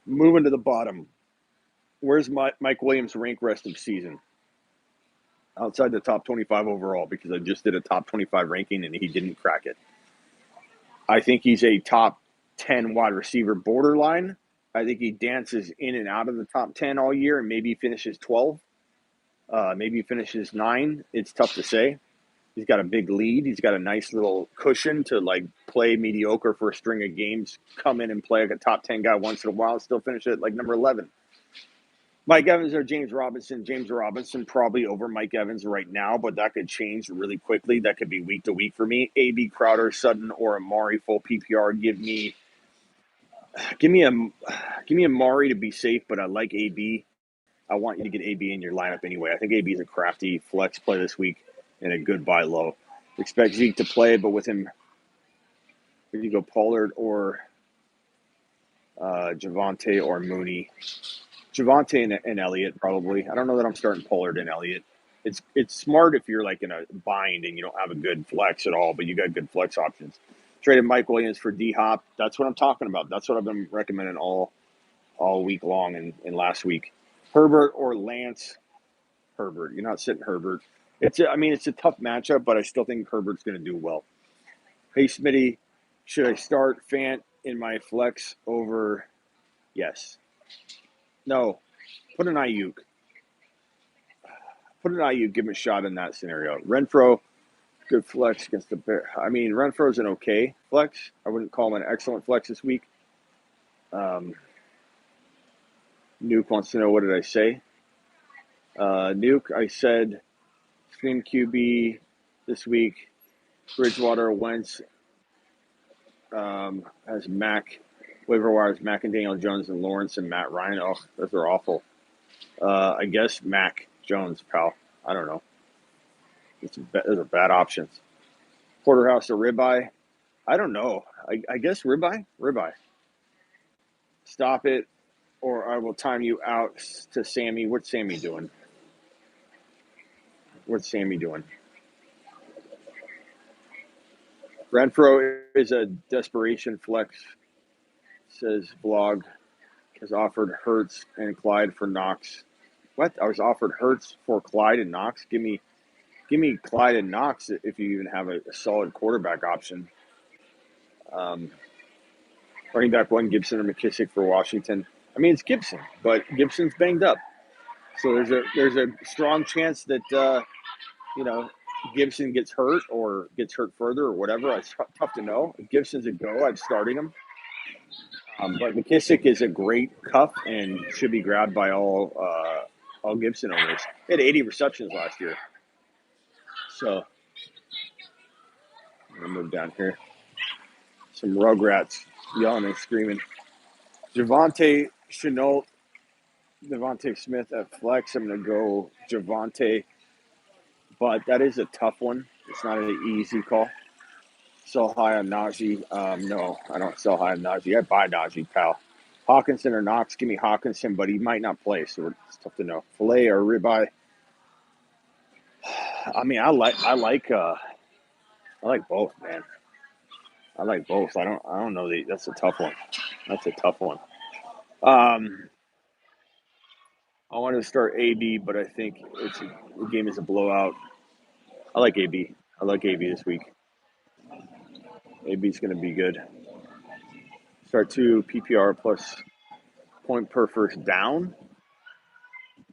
Moving to the bottom. Where's Mike Williams' rank rest of season? Outside the top 25 overall, because I just did a top 25 ranking and he didn't crack it. I think he's a top 10 wide receiver borderline. I think he dances in and out of the top 10 all year, and maybe he finishes 12. Maybe he finishes 9. It's tough to say. He's got a big lead. He's got a nice little cushion to like play mediocre for a string of games, come in and play like a top 10 guy once in a while, and still finish at like number 11. Mike Evans or James Robinson? James Robinson probably over Mike Evans right now, but that could change really quickly. That could be week to week for me. AB, Crowder, Sutton, or Amari full PPR. Give me Amari to be safe, but I like AB. I want you to get AB in your lineup anyway. I think AB is a crafty flex play this week and a good buy low. Expect Zeke to play, but with him, if you go Pollard or Javonte or Mooney. Javonte and Elliott probably. I don't know that I'm starting Pollard and Elliott. It's smart if you're like in a bind and you don't have a good flex at all, but you got good flex options. Traded Mike Williams for D-Hop. That's what I'm talking about. That's what I've been recommending all week long and last week. Herbert or Lance. Herbert. You're not sitting Herbert. It's a tough matchup, but I still think Herbert's going to do well. Hey, Smitty, should I start Fant in my flex over? Yes. No. Put an Ayuk. Put an Ayuk. Give him a shot in that scenario. Renfro, good flex against the Bears. I mean, Renfro's an okay flex. I wouldn't call him an excellent flex this week. Nuke wants to know, what did I say? Nuke, I said Scream QB this week. Bridgewater, Wentz has Mac. Waiver wires, Mac and Daniel Jones and Lawrence and Matt Ryan. Oh, those are awful. I guess Mac Jones, pal. I don't know. Those are bad options. Porterhouse or Ribeye? I don't know. I guess Ribeye? Ribeye. Stop it, or I will time you out to Sammy. What's Sammy doing? What's Sammy doing? Renfro is a desperation flex, says vlog. Has offered Hurts and Clyde for Knox. What? I was offered Hurts for Clyde and Knox? Give me Clyde and Knox if you even have a solid quarterback option. Running back one, Gibson or McKissick for Washington. I mean, it's Gibson, but Gibson's banged up. So there's a strong chance that Gibson gets hurt or gets hurt further or whatever. It's tough to know. If Gibson's a go, I'm starting him. But McKissick is a great cuff and should be grabbed by all Gibson owners. He had 80 receptions last year. So I'm going to move down here. Some Rugrats yelling and screaming. Javonte Chenault, Devontae Smith at flex. I'm going to go Javonte. But that is a tough one. It's not an easy call. Sell high on Najee. No, I don't sell high on Najee. I buy Najee, pal. Hawkinson or Knox, give me Hawkinson, but he might not play, so it's tough to know. Filet or ribeye. I mean, I like both, man. I like both. I don't know. That's a tough one. That's a tough one. I wanted to start AB, but I think the game is a blowout. I like AB. I like AB this week. AB's going to be good. Start 2 PPR plus point per first down.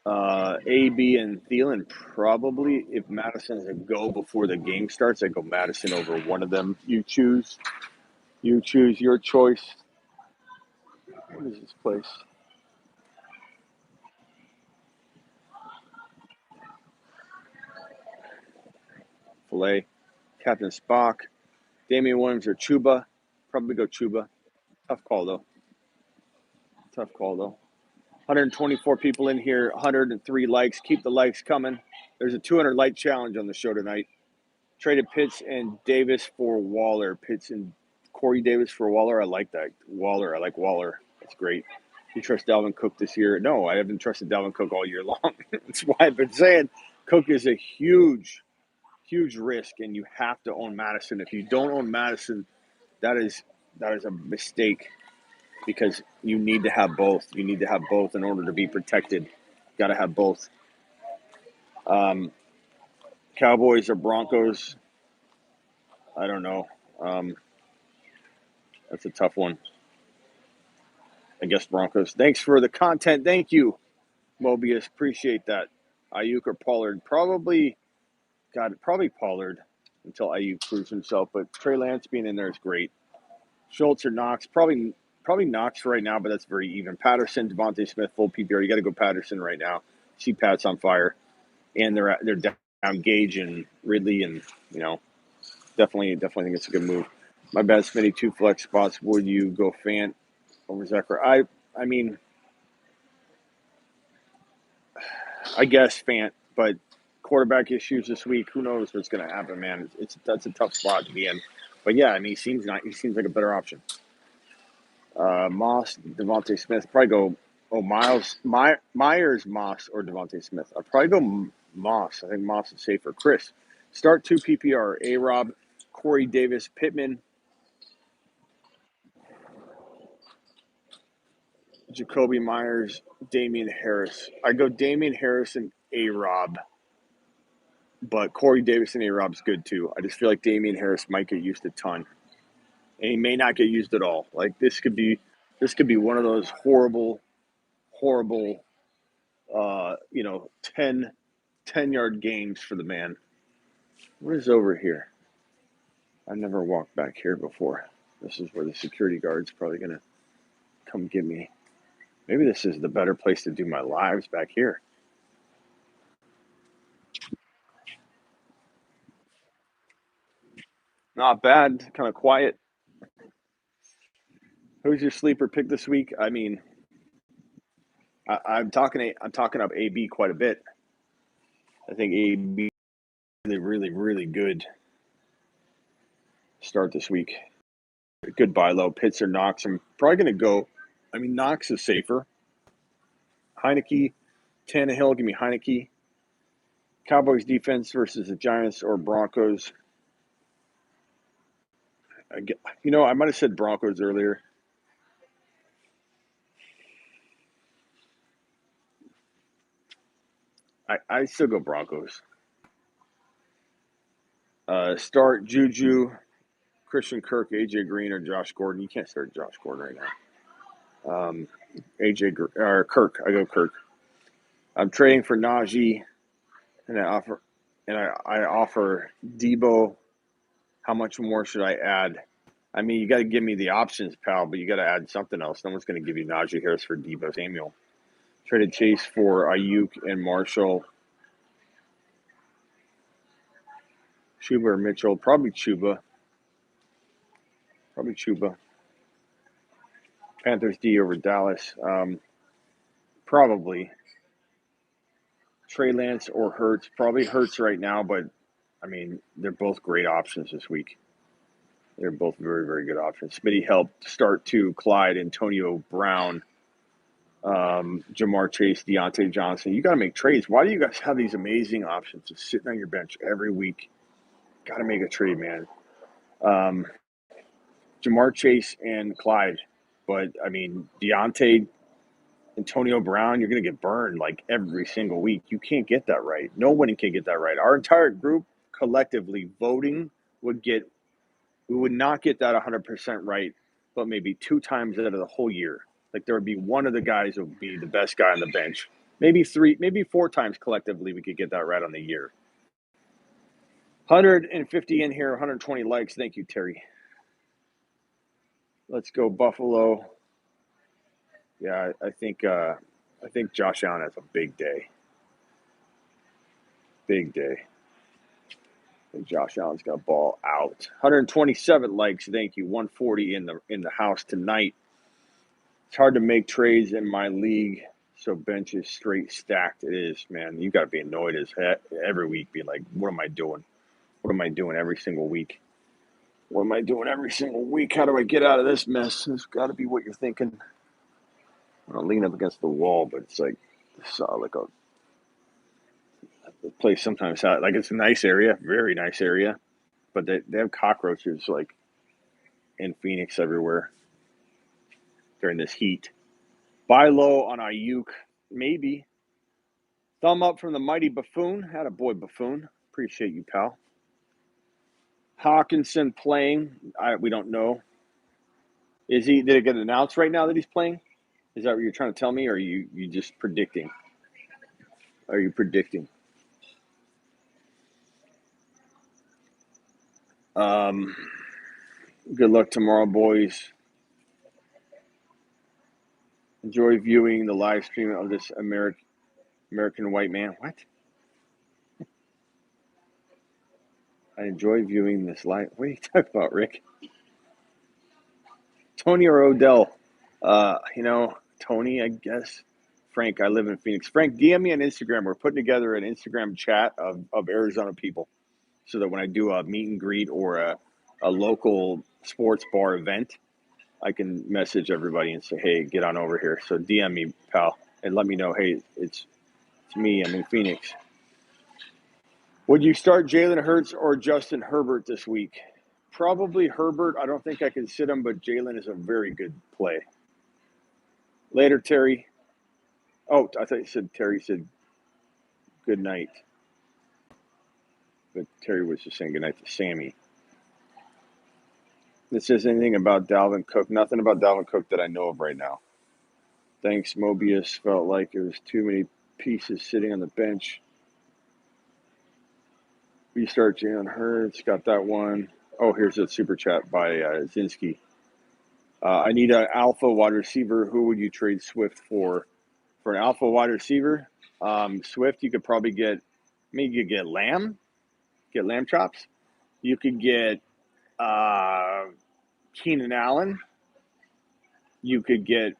AB and Thielen probably. If Madison's a go before the game starts, I go Madison over one of them. You choose. You choose your choice. What is this place? Filet. Captain Spock. Damian Williams or Chuba. Probably go Chuba. Tough call, though. 124 people in here, 103 likes. Keep the likes coming. There's a 200 like challenge on the show tonight. Traded Pitts and Davis for Waller. Pitts and Corey Davis for Waller. I like that. I like Waller. That's great. You trust Dalvin Cook this year? No, I haven't trusted Dalvin Cook all year long. That's why I've been saying Cook is a huge risk, and you have to own Madison. If you don't own Madison, that is a mistake, because you need to have both. You need to have both in order to be protected. Got to have both. Cowboys or Broncos? I don't know. That's a tough one. I guess Broncos. Thanks for the content. Thank you, Mobius. Appreciate that. Ayuk or Pollard? Probably Pollard until Ayuk proves himself. But Trey Lance being in there is great. Schultz or Knox? Probably Knox right now, but that's very even. Patterson, Devontae Smith, full PPR. You got to go Patterson right now. See Pat's on fire, and they're down Gage and Ridley, and definitely think it's a good move. My bad, Smitty. 2 flex spots. Would you go Fant over Zachary? I mean, I guess Fant, but quarterback issues this week. Who knows what's going to happen, man? That's a tough spot to be in. But yeah, I mean, he seems like a better option. Moss, Devontae Smith. Probably go. Oh, Myers, Moss, or Devontae Smith. I'd probably go Moss. I think Moss is safer. Chris, start 2 PPR. A-Rob, Corey Davis, Pittman, Jacoby Myers, Damian Harris. I go Damian Harris and A-Rob, but Corey Davis and A-Rob's good too. I just feel like Damian Harris might get used a ton, and he may not get used at all. Like this could be one of those horrible, 10-yard games for the man. What is over here? I've never walked back here before. This is where the security guard's probably going to come get me. Maybe this is the better place to do my lives back here. Not bad. Kind of quiet. Who's your sleeper pick this week? I mean, I'm talking up AB quite a bit. I think AB really, really, really good start this week. Good buy low. Pitts or Knox. I'm probably going to go. I mean, Knox is safer. Heineke, Tannehill. Give me Heineke. Cowboys defense versus the Giants or Broncos. I might have said Broncos earlier. I still go Broncos. Start Juju, Christian Kirk, AJ Green, or Josh Gordon. You can't start Josh Gordon right now. Kirk. I go Kirk. I'm trading for Najee, and I offer Debo. How much more should I add? I mean, you got to give me the options, pal, but you got to add something else. No one's going to give you Najee Harris for Debo Samuel. Traded Chase for Ayuk and Marshall. Chuba or Mitchell? Probably Chuba. Panthers D over Dallas. Probably. Trey Lance or Hurts. Probably Hurts right now, but, I mean, they're both great options this week. They're both very, very good options. Smitty helped start 2. Clyde, Antonio Brown, Jamar Chase, Deontay Johnson. You got to make trades. Why do you guys have these amazing options just sitting on your bench every week? Got to make a trade, man. Jamar Chase and Clyde. But, I mean, Deontay, Antonio Brown, you're going to get burned like every single week. You can't get that right. No one can get that right. Our entire group collectively voting we would not get that 100% right, but maybe 2 times out of the whole year. Like there would be one of the guys who would be the best guy on the bench. Maybe 3, maybe 4 times collectively we could get that right on the year. 150 in here, 120 likes. Thank you, Terry. Let's go Buffalo. Yeah, I think Josh Allen has a big day. Big day. I think Josh Allen's gonna ball out. 127 likes. Thank you. 140 in the house tonight. It's hard to make trades in my league, so bench is straight stacked. It is, man. You got to be annoyed as heck every week. Be like, what am I doing? What am I doing every single week? What am I doing every single week? How do I get out of this mess? It's got to be what you're thinking. I'm gonna lean up against the wall, but it's like the place sometimes like it's a nice area, very nice area, but they have cockroaches like in Phoenix everywhere during this heat. Buy low on Ayuk, maybe. Thumb up from the mighty Buffoon. Had a boy Buffoon. Appreciate you, pal. Hawkinson playing. We don't know. Is he? Did it get announced right now that he's playing? Is that what you're trying to tell me, or are you just predicting? Are you predicting? Good luck tomorrow, boys. Enjoy viewing the live stream of this American white man. What? I enjoy viewing this live. What are you talking about, Rick? Tony or Odell? Tony, I guess. Frank, I live in Phoenix. Frank, DM me on Instagram. We're putting together an Instagram chat of Arizona people so that when I do a meet and greet or a local sports bar event, I can message everybody and say, hey, get on over here. So DM me, pal, and let me know, hey, it's me. I'm in Phoenix. Would you start Jalen Hurts or Justin Herbert this week? Probably Herbert. I don't think I can sit him, but Jalen is a very good play. Later, Terry. Oh, I thought you said Terry said good night. But Terry was just saying good night to Sammy. This says anything about Dalvin Cook. Nothing about Dalvin Cook that I know of right now. Thanks, Mobius. Felt like it was too many pieces sitting on the bench. Restart Jalen Hurts. Got that one. Oh, here's a super chat by Zinski. I need an alpha wide receiver. Who would you trade Swift for? For an alpha wide receiver, Swift, you could probably get, maybe you could get Lamb chops. You could get Keenan Allen. You could get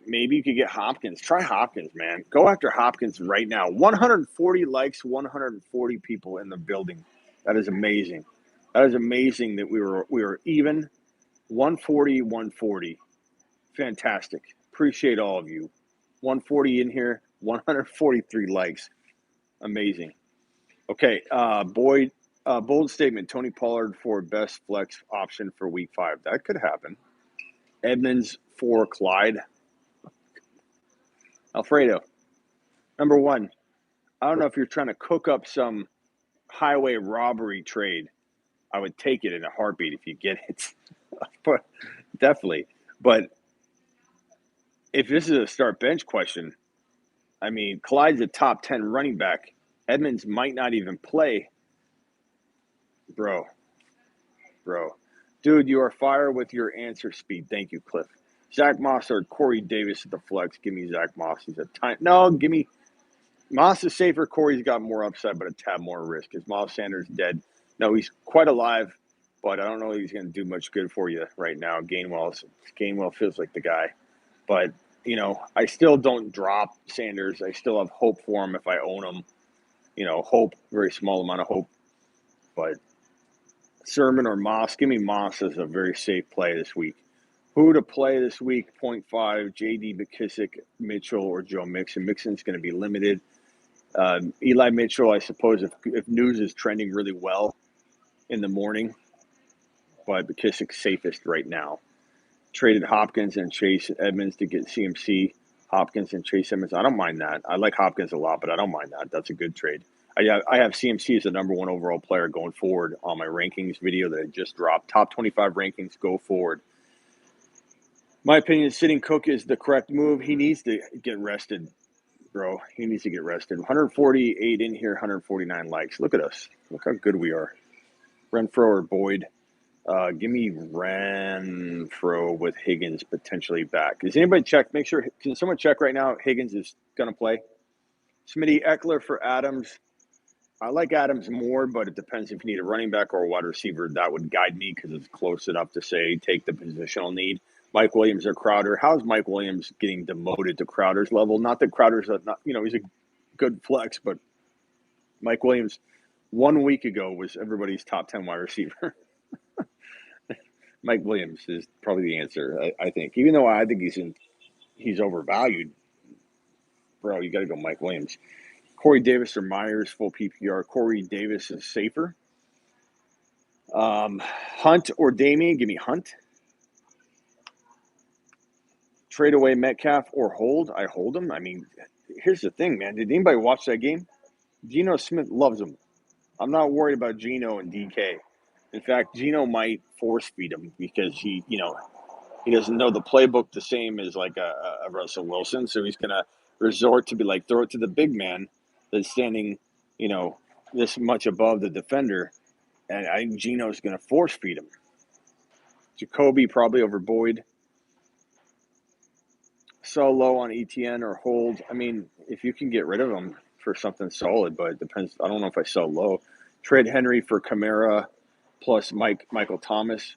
Hopkins. Try Hopkins, man. Go after Hopkins right now. 140 likes, 140 people in the building. That is amazing. That is amazing that we were even. 140. Fantastic. Appreciate all of you. 140 in here, 143 likes. Amazing. Okay, bold statement. Tony Pollard for best flex option for week 5. That could happen. Edmonds for Clyde. Alfredo. Number 1, I don't know if you're trying to cook up some highway robbery trade. I would take it in a heartbeat if you get it. But definitely. But if this is a start bench question, I mean, Clyde's a top 10 running back. Edmonds might not even play. Bro. Dude, you are fire with your answer speed. Thank you, Cliff. Zach Moss or Corey Davis at the flex. Give me Zach Moss. He's a time. No, give me Moss is safer. Corey's got more upside, but a tad more risk. Is Miles Sanders dead? No, he's quite alive, but I don't know if he's going to do much good for you right now. Gainwell feels like the guy. But, I still don't drop Sanders. I still have hope for him if I own him. Hope, very small amount of hope. But Sermon or Moss, give me Moss as a very safe play this week. Who to play this week? 0.5, J.D. McKissick, Mitchell, or Joe Mixon. Mixon's going to be limited. Eli Mitchell, I suppose, if news is trending really well in the morning, but McKissick's safest right now. Traded Hopkins and Chase Edmonds to get CMC. Hopkins and Chase Edmonds. I don't mind that. I like Hopkins a lot, but I don't mind that. That's a good trade. I have CMC as the number 1 overall player going forward on my rankings video that I just dropped. Top 25 rankings go forward. My opinion is sitting Cook is the correct move. He needs to get rested, bro. He needs to get rested. 148 in here, 149 likes. Look at us. Look how good we are. Renfro or Boyd. Give me Renfro with Higgins potentially back. Does anybody check? Make sure. Can someone check right now? Higgins is going to play. Smitty Eckler for Adams. I like Adams more, but it depends if you need a running back or a wide receiver. That would guide me because it's close enough to say take the positional need. Mike Williams or Crowder. How's Mike Williams getting demoted to Crowder's level? Not that Crowder's he's a good flex, but Mike Williams 1 week ago was everybody's top 10 wide receiver. Mike Williams is probably the answer, I think. Even though I think he's overvalued, bro, you got to go Mike Williams. Corey Davis or Myers, full PPR. Corey Davis is safer. Hunt or Damien, give me Hunt. Trade away Metcalf or hold. I hold him. I mean, here's the thing, man. Did anybody watch that game? Geno Smith loves him. I'm not worried about Geno and DK. In fact, Geno might force feed him because he doesn't know the playbook the same as like a Russell Wilson. So he's going to resort to be like, throw it to the big man that's standing, this much above the defender. And I think Geno's going to force feed him. Jacoby probably over Boyd. Sell low on ETN or hold. I mean, if you can get rid of him for something solid, but it depends. I don't know if I sell low. Trade Henry for Kamara plus Michael Thomas.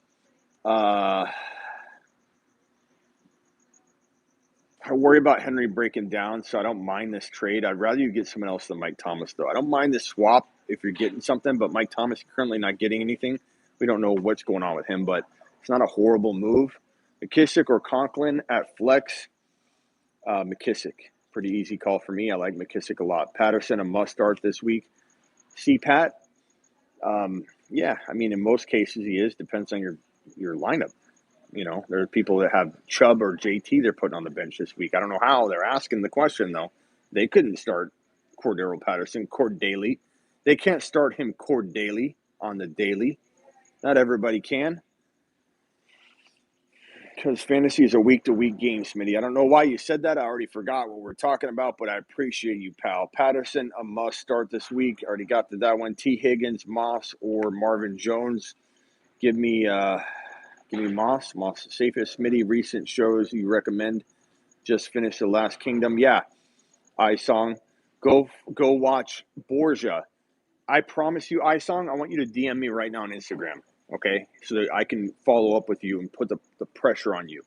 I worry about Henry breaking down, so I don't mind this trade. I'd rather you get someone else than Mike Thomas, though. I don't mind this swap if you're getting something, but Mike Thomas currently not getting anything. We don't know what's going on with him, but it's not a horrible move. McKissick or Conklin at flex. McKissick. Pretty easy call for me. I like McKissick a lot. Patterson, a must start this week. CPAT. Yeah, I mean, in most cases he is. Depends on your lineup. You know, there are people that have Chubb or JT they're putting on the bench this week. I don't know how. They're asking the question, though. They couldn't start Cordero Patterson, Cord Daily. They can't start him Cord Daily on the daily. Not everybody can. Because fantasy is a week-to-week game, Smitty. I don't know why you said that. I already forgot what we're talking about, but I appreciate you, pal. Patterson, a must start this week. Already got to that one. T. Higgins, Moss, or Marvin Jones. Give me Moss. Moss, safest. Smitty, recent shows you recommend. Just finished The Last Kingdom. Yeah, iSong. Go watch Borgia. I promise you, iSong, I want you to DM me right now on Instagram, okay? So that I can follow up with you and put the pressure on you.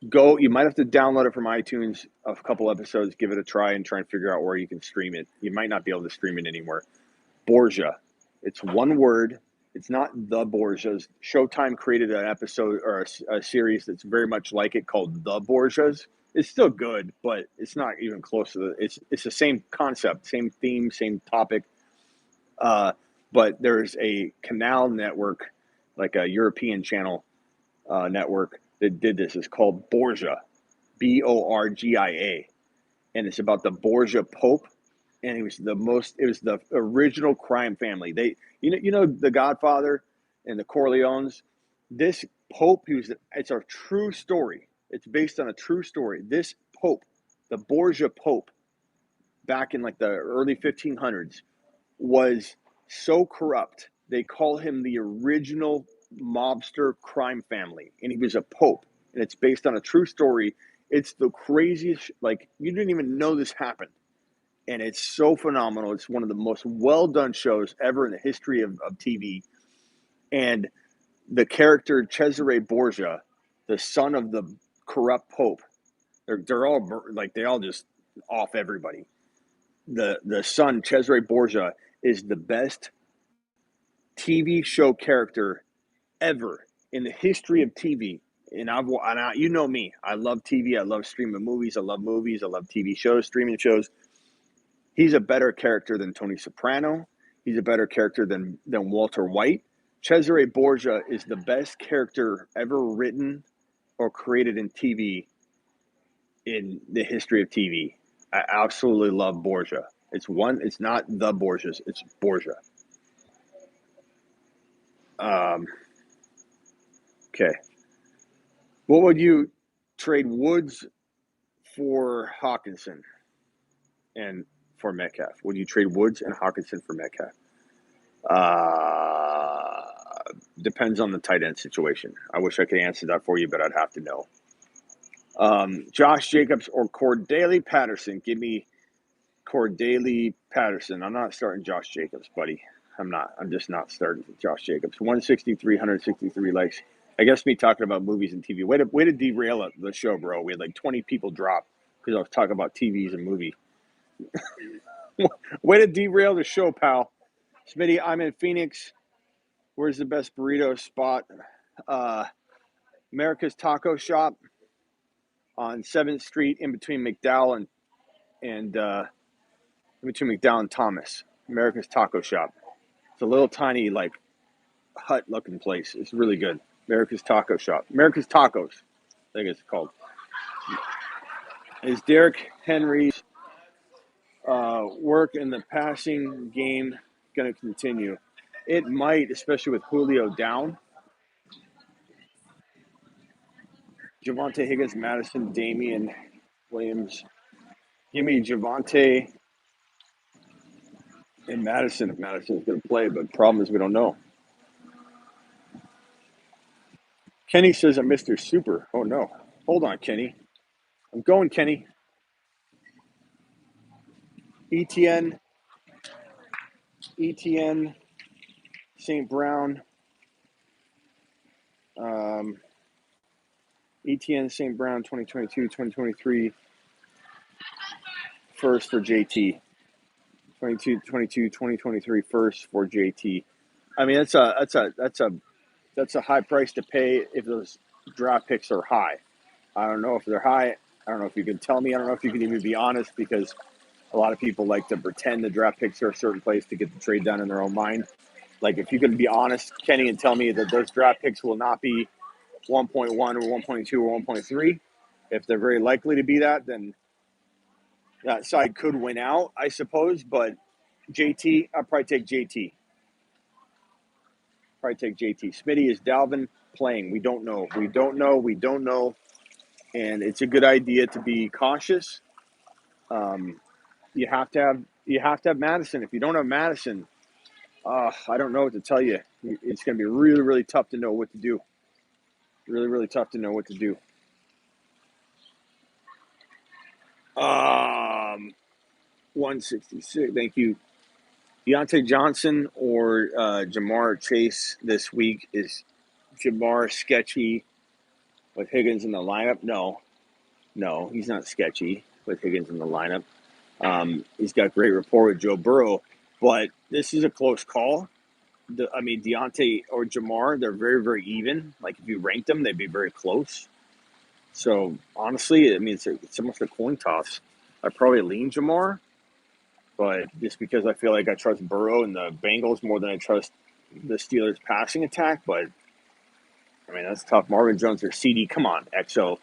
You might have to download it from iTunes, a couple episodes, give it a try, and try and figure out where you can stream it. You might not be able to stream it anywhere. Borgia. It's one word. It's not the Borgias. Showtime created an episode or a series that's very much like it called The Borgias. It's still good, but it's not even close to it's the same concept, same theme, same topic. But there's a canal network, like a European channel network that did this. It's called Borgia, Borgia, and it's about the Borgia Pope. And it was the original crime family. You know the Godfather and the Corleones. This Pope, it's a true story. It's based on a true story. This Pope, the Borgia Pope, back in like the early 1500s, was so corrupt. They call him the original mobster crime family, and he was a Pope. And it's based on a true story. It's the craziest. Like, you didn't even know this happened. And it's so phenomenal. It's one of the most well-done shows ever in the history of TV. And the character Cesare Borgia, the son of the corrupt Pope, they're all like, they all just off everybody. The son, Cesare Borgia, is the best TV show character ever in the history of TV. And you know me, I love TV. I love streaming movies. I love movies. I love TV shows, streaming shows. He's a better character than Tony Soprano. He's a better character than Walter White. Cesare Borgia is the best character ever written or created in TV in the history of TV. I absolutely love Borgia. It's not the Borgias, it's Borgia. Okay. What would you trade Woods for Hawkinson and for Metcalf? Would you trade Woods and Hawkinson for Metcalf? Depends on the tight end situation. I wish I could answer that for you, but I'd have to know. Josh Jacobs or Cordarrelle Patterson? Give me Cordarrelle Patterson. I'm not starting Josh Jacobs, buddy. I'm not. I'm just not starting Josh Jacobs. 163, 163 likes. I guess me talking about movies and TV. Way to derail the show, bro. We had like 20 people drop because I was talking about TVs and movies. Way to derail the show, pal. Smitty, I'm in Phoenix. Where's the best burrito spot? America's Taco Shop on 7th Street in between McDowell and in between McDowell and Thomas. America's Taco Shop. It's a little tiny, like, hut-looking place. It's really good. America's Taco Shop. America's Tacos, I think it's called. Is Derrick Henry's work in the passing game going to continue? It might, especially with Julio down. Javonte Higgins, Madison, Damian Williams. Give me Javonte and Madison if Madison's going to play, but the problem is we don't know. Kenny says I'm Mr. Super. Oh, no. Hold on, Kenny. I'm going, Kenny. ETN, St. Brown, ETN St. Brown 2022-2023 first for JT. 2023 first for JT. I mean, that's a high price to pay if those draft picks are high. I don't know if they're high. I don't know if you can tell me. I don't know if you can even be honest, because a lot of people like to pretend the draft picks are a certain place to get the trade done in their own mind. Like, if you can be honest, Kenny, and tell me that those draft picks will not be 1.1 or 1.2 or 1.3, if they're very likely to be that, then that side could win out, I suppose. But JT, I'll probably take JT. Smitty, is Dalvin playing? We don't know. And it's a good idea to be cautious. You have to have Madison. If you don't have Madison, I don't know what to tell you. It's going to be really, really tough to know what to do. Really, really tough to know what to do. 166. Thank you. Deontay Johnson or Jamar Chase this week? Is Jamar sketchy with Higgins in the lineup? No, he's not sketchy with Higgins in the lineup. He's got great rapport with Joe Burrow, but this is a close call. Deontay or Jamar, they're very, very even. Like, if you ranked them, they'd be very close. So, honestly, I mean, it's almost a coin toss. I'd probably lean Jamar, but just because I feel like I trust Burrow and the Bengals more than I trust the Steelers' passing attack. But, I mean, that's tough. Marvin Jones or CD. Come on, XO.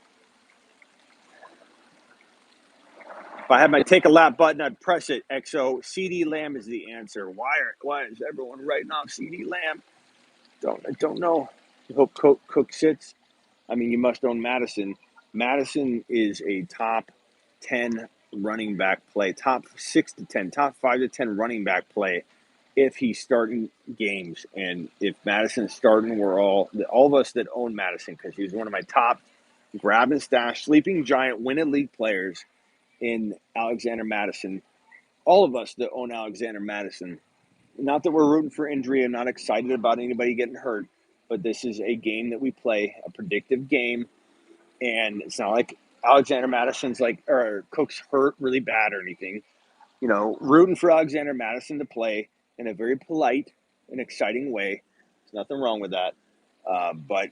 If I had my take a lap button, I'd press it. XO. CD Lamb is the answer. Why is everyone writing off CD Lamb? I don't know. I hope Cook sits. I mean, you must own Madison. Madison is a top 10 running back play, top 6 to 10, top 5 to 10 running back play if he's starting games. And if Madison's starting, we're all of us that own Madison, because he was one of my top grab and stash, sleeping giant, win a league players in Alexander Madison. All of us that own Alexander Madison. Not that we're rooting for injury. I'm not excited about anybody getting hurt, but this is a game that we play, a predictive game. And it's not like Alexander Madison's or Cook's hurt really bad or anything. Rooting for Alexander Madison to play in a very polite and exciting way. There's nothing wrong with that. But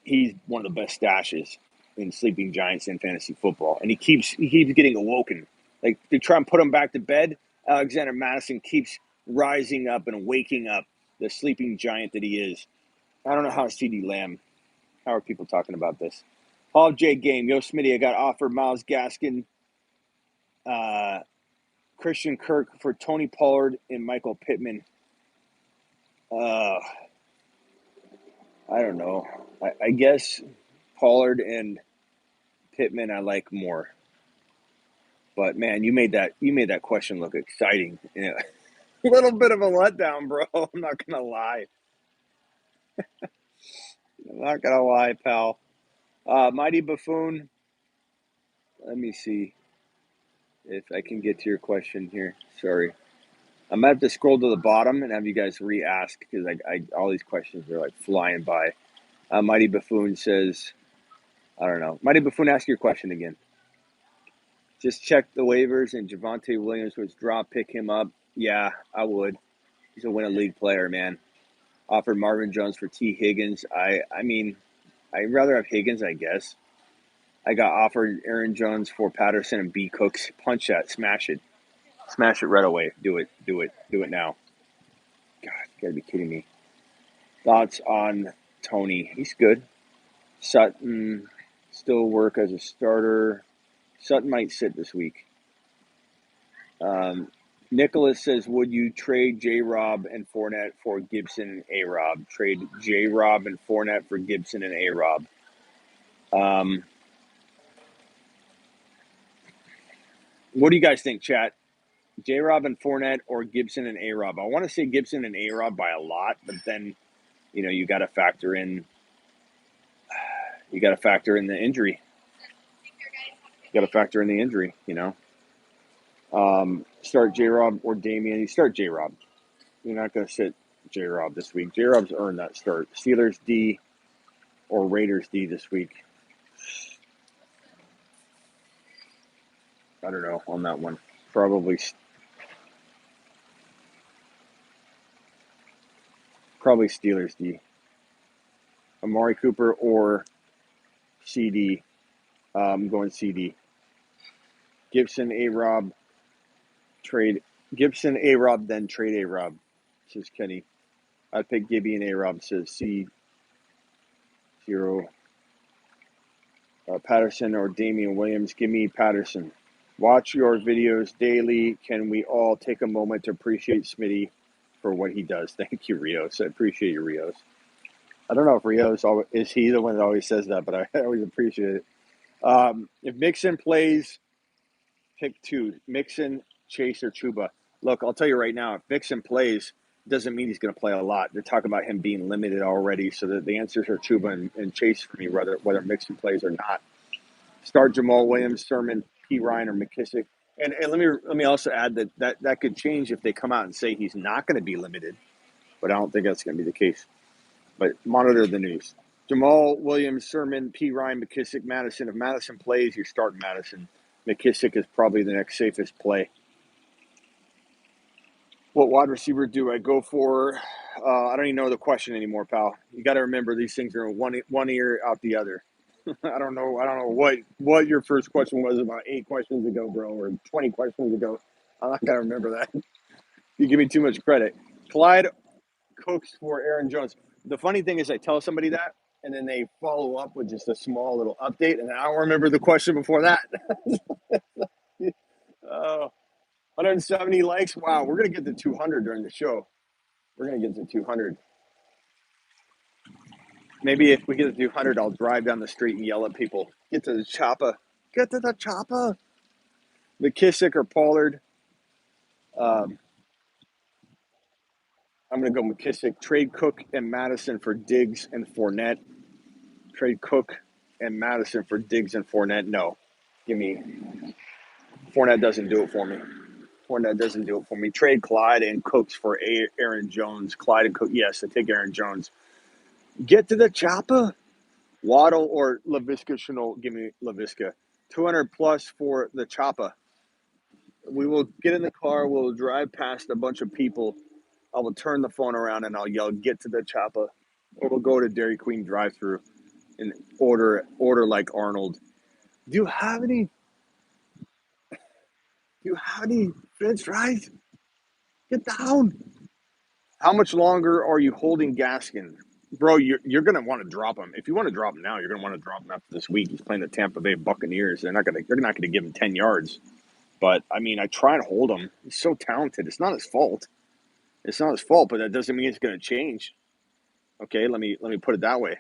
he's one of the best stashes in sleeping giants in fantasy football. And he keeps getting awoken. Like, they try and put him back to bed, Alexander Madison keeps rising up and waking up the sleeping giant that he is. I don't know how CD Lamb. How are people talking about this? Hall J game. Yo, Smitty, I got offered Myles Gaskin, Christian Kirk for Tony Pollard and Michael Pittman. I don't know. I guess Pollard and Pittman I like more. But man, you made that question look exciting. A little bit of a letdown, bro. I'm not gonna lie. Pal. Mighty Buffoon. Let me see if I can get to your question here. Sorry. I'm going to have to scroll to the bottom and have you guys re-ask, because all these questions are like flying by. Mighty Buffoon says, I don't know. Mighty Buffoon, ask your question again. Just check the waivers and Javonte Williams was drop, pick him up. Yeah, I would. He's a win a league player, man. Offered Marvin Jones for T. Higgins. I mean, I'd rather have Higgins, I guess. I got offered Aaron Jones for Patterson and B. Cooks. Punch that. Smash it. Smash it right away. Do it now. God, you gotta be kidding me. Thoughts on Tony? He's good. Sutton still work as a starter. Sutton might sit this week. Nicholas says, would you trade J-Rob and Fournette for Gibson and A-Rob? Trade J-Rob and Fournette for Gibson and A-Rob. What do you guys think, chat? J-Rob and Fournette or Gibson and A-Rob? I want to say Gibson and A-Rob by a lot, but then, you got to factor in the injury. Start J-Rob or Damian. You start J-Rob. You're not going to sit J-Rob this week. J-Rob's earned that start. Steelers D or Raiders D this week. I don't know on that one. Probably Steelers D. Amari Cooper or CD. I'm going CD. Gibson, A-Rob, trade. Gibson, A-Rob, then trade A-Rob, says Kenny. I'd pick Gibby and A-Rob, says C0. Patterson or Damian Williams. Give me Patterson. Watch your videos daily. Can we all take a moment to appreciate Smitty for what he does? Thank you, Rios. I appreciate you, Rios. I don't know if Rios is he the one that always says that, but I always appreciate it. If Mixon plays, pick two. Mixon, Chase, or Chuba. Look, I'll tell you right now, if Mixon plays, doesn't mean he's going to play a lot. They're talking about him being limited already, so that the answers are Chuba and Chase for me, whether Mixon plays or not. Start Jamal Williams, Sermon, P. Ryan, or McKissick. And let me also add that could change if they come out and say he's not going to be limited, but I don't think that's going to be the case. But monitor the news. Jamal Williams, Sermon, P. Ryan, McKissick, Madison. If Madison plays, you're starting Madison. McKissick is probably the next safest play. What wide receiver do I go for? I don't even know the question anymore, pal. You got to remember these things are in one ear out the other. I don't know what your first question was about 8 questions ago, bro, or 20 questions ago. I'm not gonna remember that. You give me too much credit. Clyde cooks for Aaron Jones. The funny thing is, I tell somebody that, and then they follow up with just a small little update, and I don't remember the question before that. 170 likes. Wow, we're gonna get to 200 during the show. We're gonna get to 200. Maybe if we get to 200, I'll drive down the street and yell at people, "Get to the choppa! Get to the choppa!" McKissick or Pollard. Um, I'm going to go McKissick. Trade Cook and Madison for Diggs and Fournette. Trade Cook and Madison for Diggs and Fournette. No. Give me. Fournette doesn't do it for me. Fournette doesn't do it for me. Trade Clyde and Cooks for Aaron Jones. Clyde and Cook. Yes, I take Aaron Jones. Get to the choppa. Waddle or LaVisca Chenault. Give me LaVisca. 200 plus for the choppa. We will get in the car. We'll drive past a bunch of people. I will turn the phone around and I'll yell, "Get to the choppa," or we'll go to Dairy Queen drive-thru and order like Arnold. Do you have any French fries? Get down. How much longer are you holding Gaskin? Bro, you're going to want to drop him. If you want to drop him now, you're going to want to drop him after this week. He's playing the Tampa Bay Buccaneers. You're not going to give him 10 yards. But, I mean, I try and hold him. He's so talented. It's not his fault. It's not his fault, but that doesn't mean it's going to change. Okay, let me put it that way.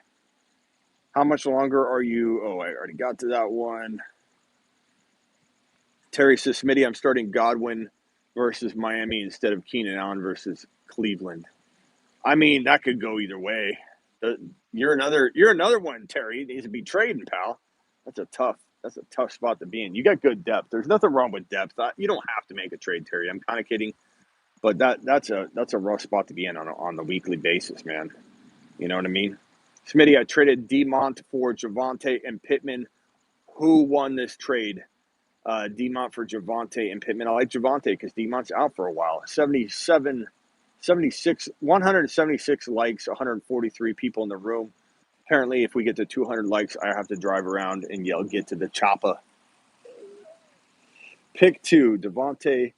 How much longer are you? Oh, I already got to that one. Terry says, Smitty, I'm starting Godwin versus Miami instead of Keenan Allen versus Cleveland. I mean, that could go either way. You're another one, Terry. Needs to be trading, pal. That's a tough spot to be in. You got good depth. There's nothing wrong with depth. You don't have to make a trade, Terry. I'm kind of kidding, but that's a rough spot to be in on the weekly basis, man. You know what I mean? Smitty, I traded DeMont for Javonte and Pittman. Who won this trade? DeMont for Javonte and Pittman. I like Javonte because DeMont's out for a while. 176 likes, 143 people in the room. Apparently, if we get to 200 likes, I have to drive around and yell, "Get to the choppa." Pick 2, Devontae,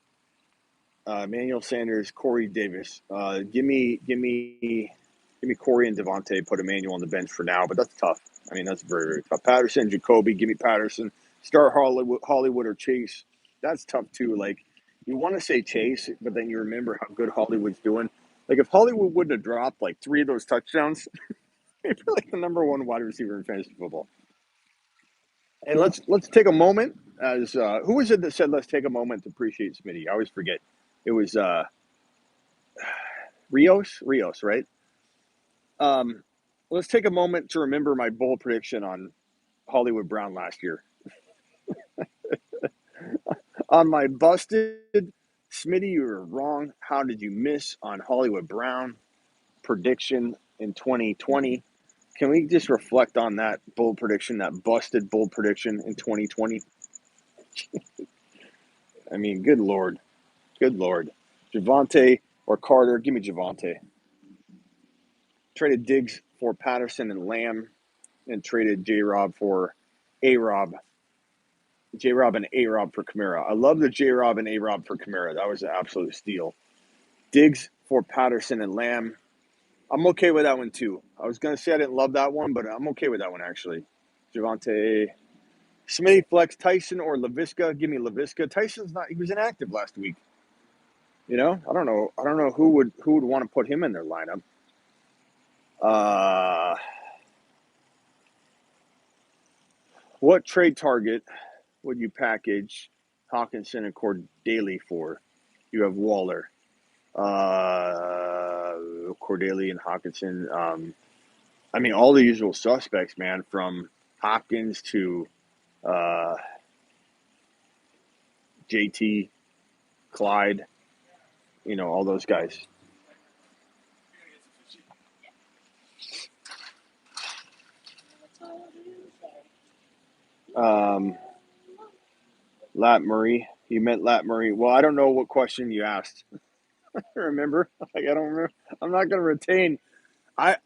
Emmanuel Sanders, Corey Davis. Give me Corey and Devontae. Put Emmanuel on the bench for now, but that's tough. I mean, that's very, very tough. Patterson, Jacoby. Give me Patterson. Start Hollywood or Chase. That's tough too. Like, you want to say Chase, but then you remember how good Hollywood's doing. Like, if Hollywood wouldn't have dropped like 3 of those touchdowns, he'd be like the number 1 wide receiver in fantasy football. And let's take a moment. As who was it that said let's take a moment to appreciate Smitty? I always forget. It was Rios, right? Let's take a moment to remember my bold prediction on Hollywood Brown last year. On my busted, Smitty, you were wrong. How did you miss on Hollywood Brown prediction in 2020? Can we just reflect on that bold prediction, that busted bold prediction in 2020? I mean, good Lord. Good Lord. Javonte or Carter. Give me Javonte. Traded Diggs for Patterson and Lamb, and traded J-Rob for A-Rob. J-Rob and A-Rob for Kamara. I love the J-Rob and A-Rob for Kamara. That was an absolute steal. Diggs for Patterson and Lamb. I'm okay with that one, too. I was going to say I didn't love that one, but I'm okay with that one, actually. Javonte. Smitty flex Tyson or LaVisca. Give me LaVisca. Tyson's not. He was inactive last week. You know, I don't know who would want to put him in their lineup. What trade target would you package Hawkinson and Cordaly for? You have Waller, Cordaly and Hawkinson. I mean, all the usual suspects, man, from Hopkins to JT, Clyde, you know, all those guys. Lat Murray. You meant Lat Murray. Well, I don't know what question you asked. Remember? Like, I don't remember. I'm not going to retain. I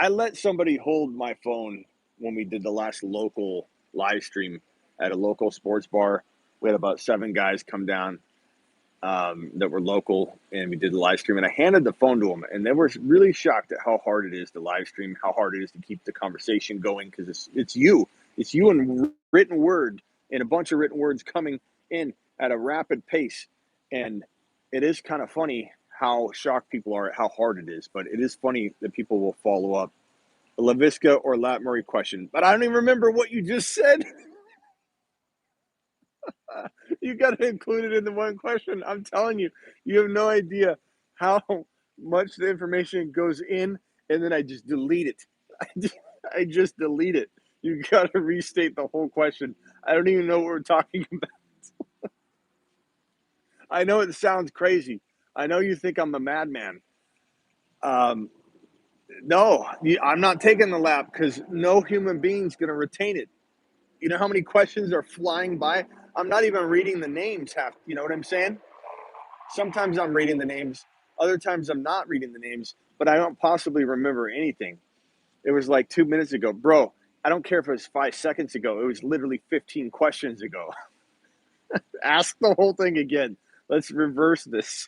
let somebody hold my phone when we did the last local live stream at a local sports bar. We had about 7 guys come down that were local, and we did the live stream. And I handed the phone to them, and they were really shocked at how hard it is to live stream, how hard it is to keep the conversation going, because it's you in written word, and a bunch of written words coming in at a rapid pace. And it is kind of funny how shocked people are at how hard it is, but it is funny that people will follow up. A LaVisca or Lat Murray question, but I don't even remember what you just said. You got to include it in the one question. I'm telling you, you have no idea how much the information goes in, and then I just delete it. I just delete it. You got to restate the whole question. I don't even know what we're talking about. I know it sounds crazy. I know you think I'm a madman. No, I'm not taking the lap because no human being's going to retain it. You know how many questions are flying by? I'm not even reading the names half. You know what I'm saying? Sometimes I'm reading the names. Other times I'm not reading the names, but I don't possibly remember anything. It was like 2 minutes ago. Bro, I don't care if it was 5 seconds ago. It was literally 15 questions ago. Ask the whole thing again. Let's reverse this.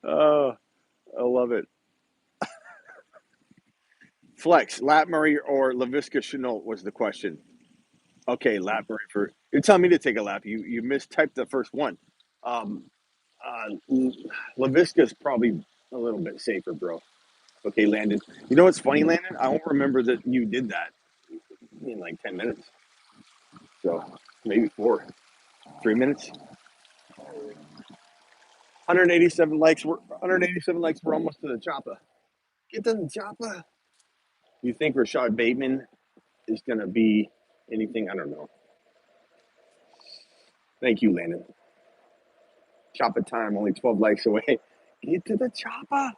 Oh, I love it. Flex, Lat Murray or LaVisca Chenault was the question. Okay, lap Murray for. You're telling me to take a lap. You mistyped the first one. Um, LaVisca's probably a little bit safer, bro. Okay, Landon. You know what's funny, Landon? I don't remember that you did that in like 10 minutes. So maybe 4, 3 minutes. 187 likes. We're 187 likes. We're almost to the choppa. Get to the choppa. You think Rashad Bateman is gonna be anything? I don't know. Thank you, Landon. Choppa time. Only 12 likes away. Get to the choppa.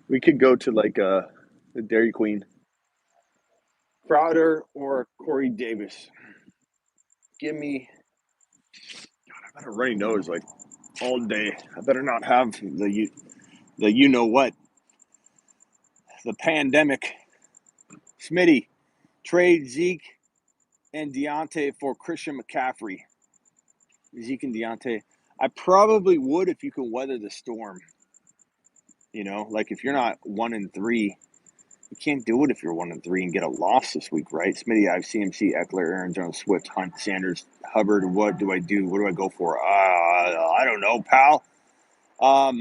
We could go to like the Dairy Queen. Crowder or Corey Davis. Give me. God, I've had a runny nose like all day. I better not have the you know what. The pandemic. Smitty, trade Zeke and Deontay for Christian McCaffrey. Zeke and Deontay. I probably would if you could weather the storm. You know, like if you're not 1-3, you can't do it if you're 1-3 and get a loss this week, right? Smitty, I have CMC, Eckler, Aaron Jones, Swift, Hunt, Sanders, Hubbard. What do I do? What do I go for? I don't know, pal. I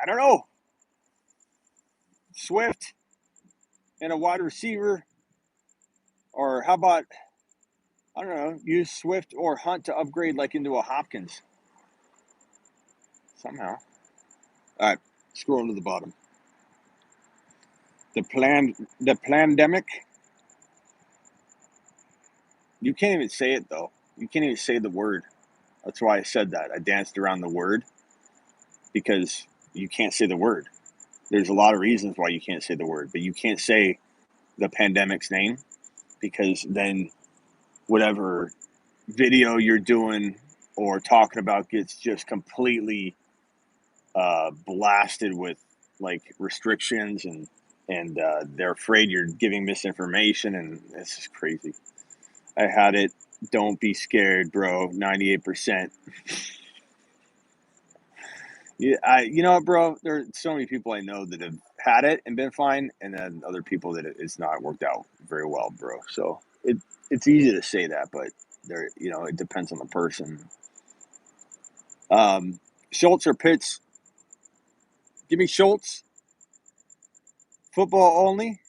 don't know. Swift and a wide receiver, or how about, I don't know, use Swift or Hunt to upgrade like into a Hopkins somehow. All right, scrolling to the bottom. The pandemic. You can't even say it though. You can't even say the word. That's why I said that. I danced around the word because you can't say the word. There's a lot of reasons why you can't say the word, but you can't say the pandemic's name because then whatever video you're doing or talking about gets just completely blasted with like restrictions and they're afraid you're giving misinformation, and this is crazy. I had it. Don't be scared, bro. 98%. Yeah, you know what, bro? There's so many people I know that have had it and been fine, and then other people that it's not worked out very well, bro. So it's easy to say that, but there, it depends on the person. Schultz or Pitts? Give me Schultz. Football only.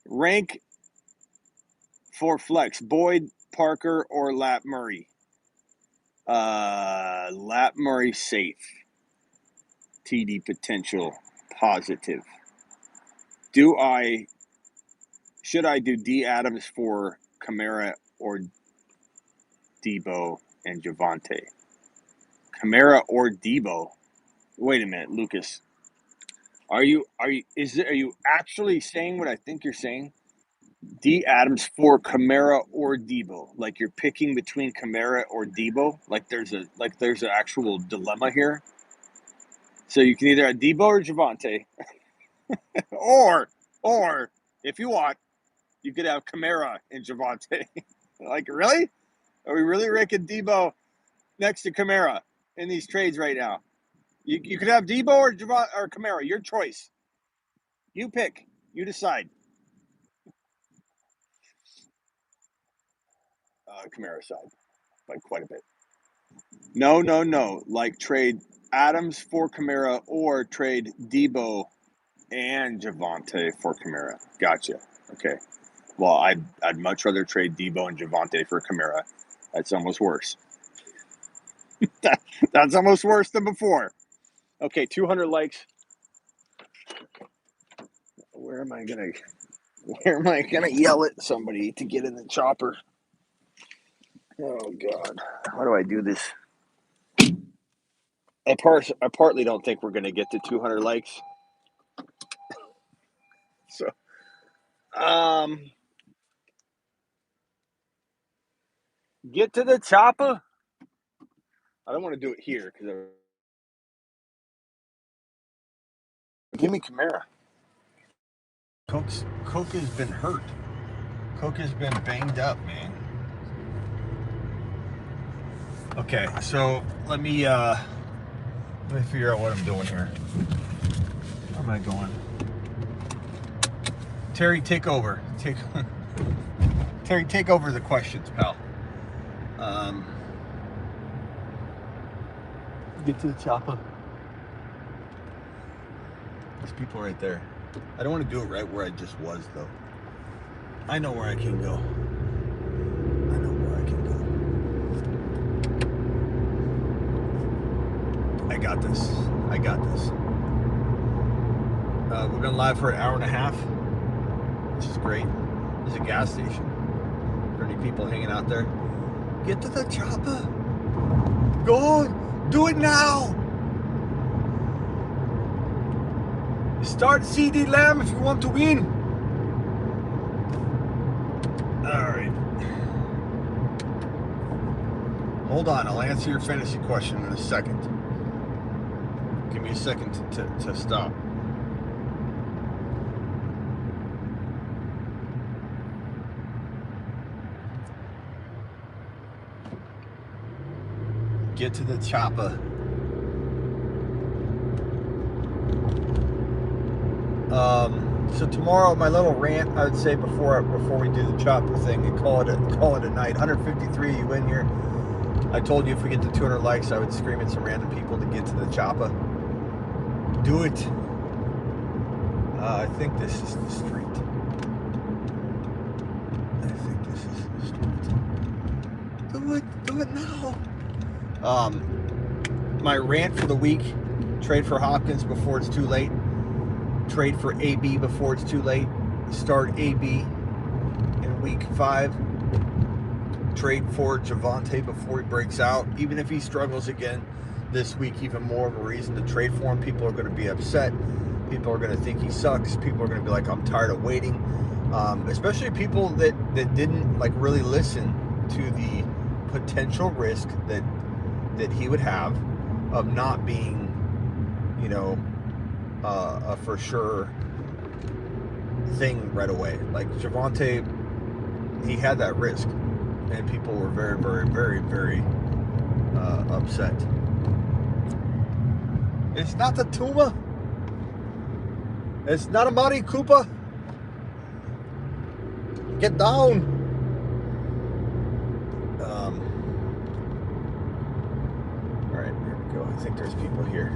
Rank for flex: Boyd, Parker, or Lat Murray? Lat Murray safe. TD potential positive. Should I do D Adams for Kamara or Debo and Javonte? Kamara or Debo? Wait a minute, Lucas. Are you actually saying what I think you're saying? D Adams for Kamara or Debo? Like you're picking between Kamara or Debo? Like there's an actual dilemma here. So you can either have Debo or Javonte, or if you want, you could have Kamara and Javonte. Like really? Are we really ranking Debo next to Kamara in these trades right now? You could have Debo or Kamara. Your choice. You pick. You decide. Kamara side by quite a bit. No. Like trade Adams for Kamara or trade Debo and Javonte for Kamara. Gotcha. Okay. Well, I'd much rather trade Debo and Javonte for Kamara. That's almost worse. That's almost worse than before. Okay, 200 likes. Where am I gonna yell at somebody to get in the chopper? Oh God, how do I do this? I partly don't think we're gonna get to 200 likes. So, get to the chopper. I don't want to do it here because give me Kamara. Coke has been hurt. Coke has been banged up, man. Okay, so let me figure out what I'm doing here. Where am I going? Terry, take over. Terry, take over the questions, pal. Get to the chopper. There's people right there. I don't want to do it right where I just was, though. I know where I can go. I got this. We've been live for an hour and a half, which is great. There's a gas station. Are there any people hanging out there? Get to the chopper. Go on. Do it now. Start CD Lamb if you want to win. All right. Hold on. I'll answer your fantasy question in a second. Give me a second to stop. Get to the chopper. So tomorrow, my little rant, I would say before we do the chopper thing and call it a night. 153, you win here. I told you if we get to 200 likes, I would scream at some random people to get to the chopper. Do it. I think this is the street. Do it now. My rant for the week: trade for Hopkins before it's too late. Trade for AB before it's too late. Start AB in week 5. Trade for Javonte before he breaks out. Even if he struggles again this week, even more of a reason to trade for him. People are going to be upset. People are going to think he sucks. People are going to be like, I'm tired of waiting. especially people that didn't like really listen to the potential risk that he would have of not being, you know, a for sure thing right away. Like Javonte, he had that risk, and people were very, very, very, very upset. It's not the Tuma. It's not a Mari Cooper. Get down. All right, here we go. I think there's people here.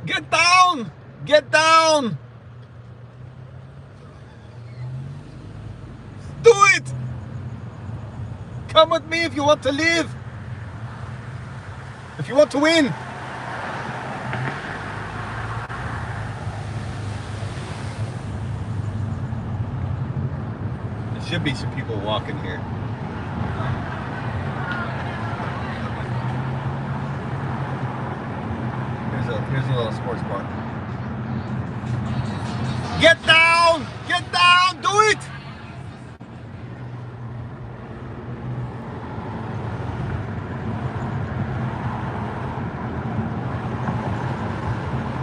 Get down! Get down! Do it! Come with me if you want to live. If you want to win. There should be some people walking here. Here's a little sports bar. Get down! Get down! Do it!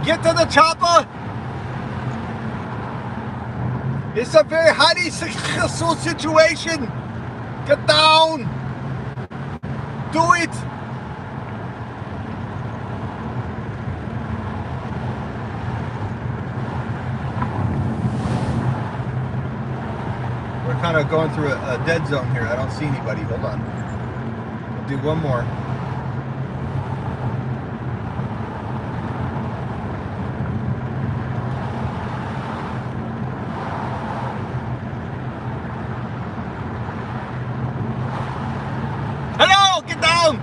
Get to the chopper! It's a very highly successful situation! Get down! Do it! We're kind of going through a dead zone here. I don't see anybody. Hold on. We'll do one more. Hello! Get down!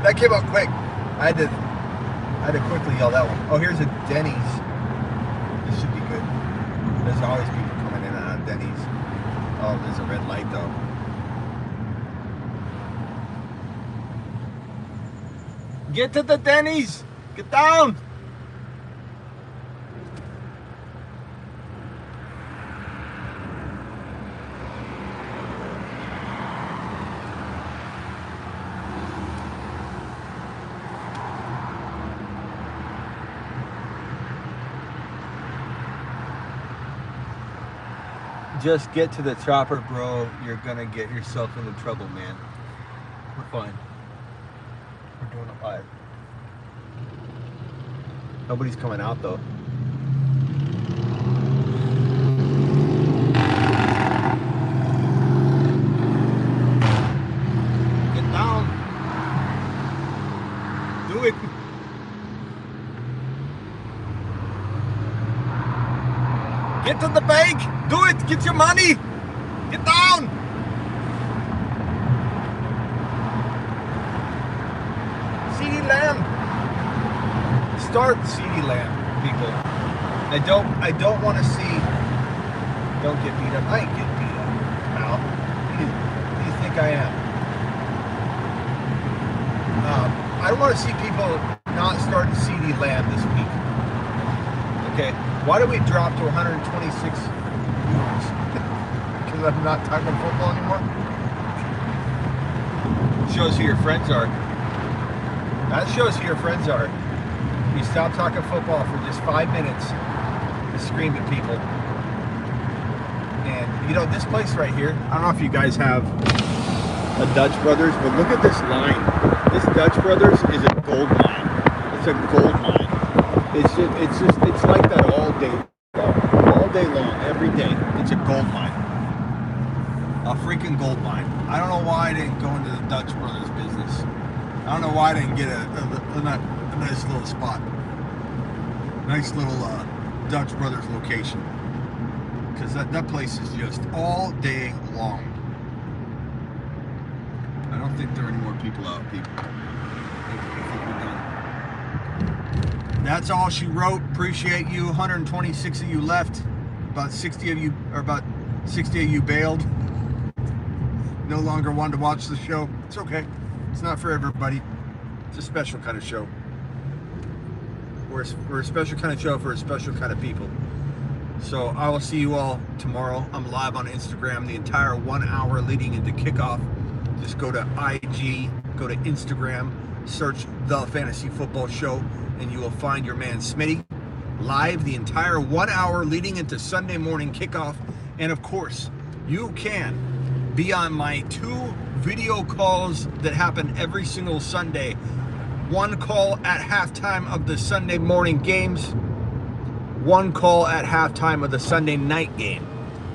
That came out quick. I had to quickly yell that one. Oh, here's a Denny's. This should be good. There's always people coming in and out of Denny's. Oh, there's a red light though. Get to the Denny's! Get down! Just get to the chopper, bro. You're gonna get yourself into trouble, man. We're fine. We're doing it live. Nobody's coming out though. Get down. Do it. Get to the bank! Do it! Get your money! Get down! CeeDee Lamb! Start CeeDee Lamb, people. I don't want to see... Don't get beat up. I ain't getting beat up. Pal. Who do you think I am? I don't want to see people not starting CeeDee Lamb this week. Okay, why do we drop to 126 viewers? Because I'm not talking football anymore? Shows who your friends are. That shows who your friends are. You stop talking football for just 5 minutes to scream at people. And, you know, this place right here, I don't know if you guys have a Dutch Brothers, but look at this line. This Dutch Brothers is a gold mine. It's a gold mine. It's like that all day long, every day. It's a gold mine, a freaking gold mine. I don't know why I didn't go into the Dutch Brothers business. I don't know why I didn't get a nice little spot, nice little Dutch Brothers location, because that place is just all day long. I don't think there are any more people out, people. I think we're done. That's all she wrote. Appreciate you. 126 of you left. About 60 of you bailed. No longer wanted to watch the show. It's okay. It's not for everybody. It's a special kind of show. We're a special kind of show for a special kind of people. So I will see you all tomorrow. I'm live on Instagram the entire 1 hour leading into kickoff. Just go to IG, go to Instagram, search The Fantasy Football Show, and you will find your man Smitty live the entire 1 hour leading into Sunday morning kickoff. And of course, you can be on my 2 video calls that happen every single Sunday. One call at halftime of the Sunday morning games, one call at halftime of the Sunday night game.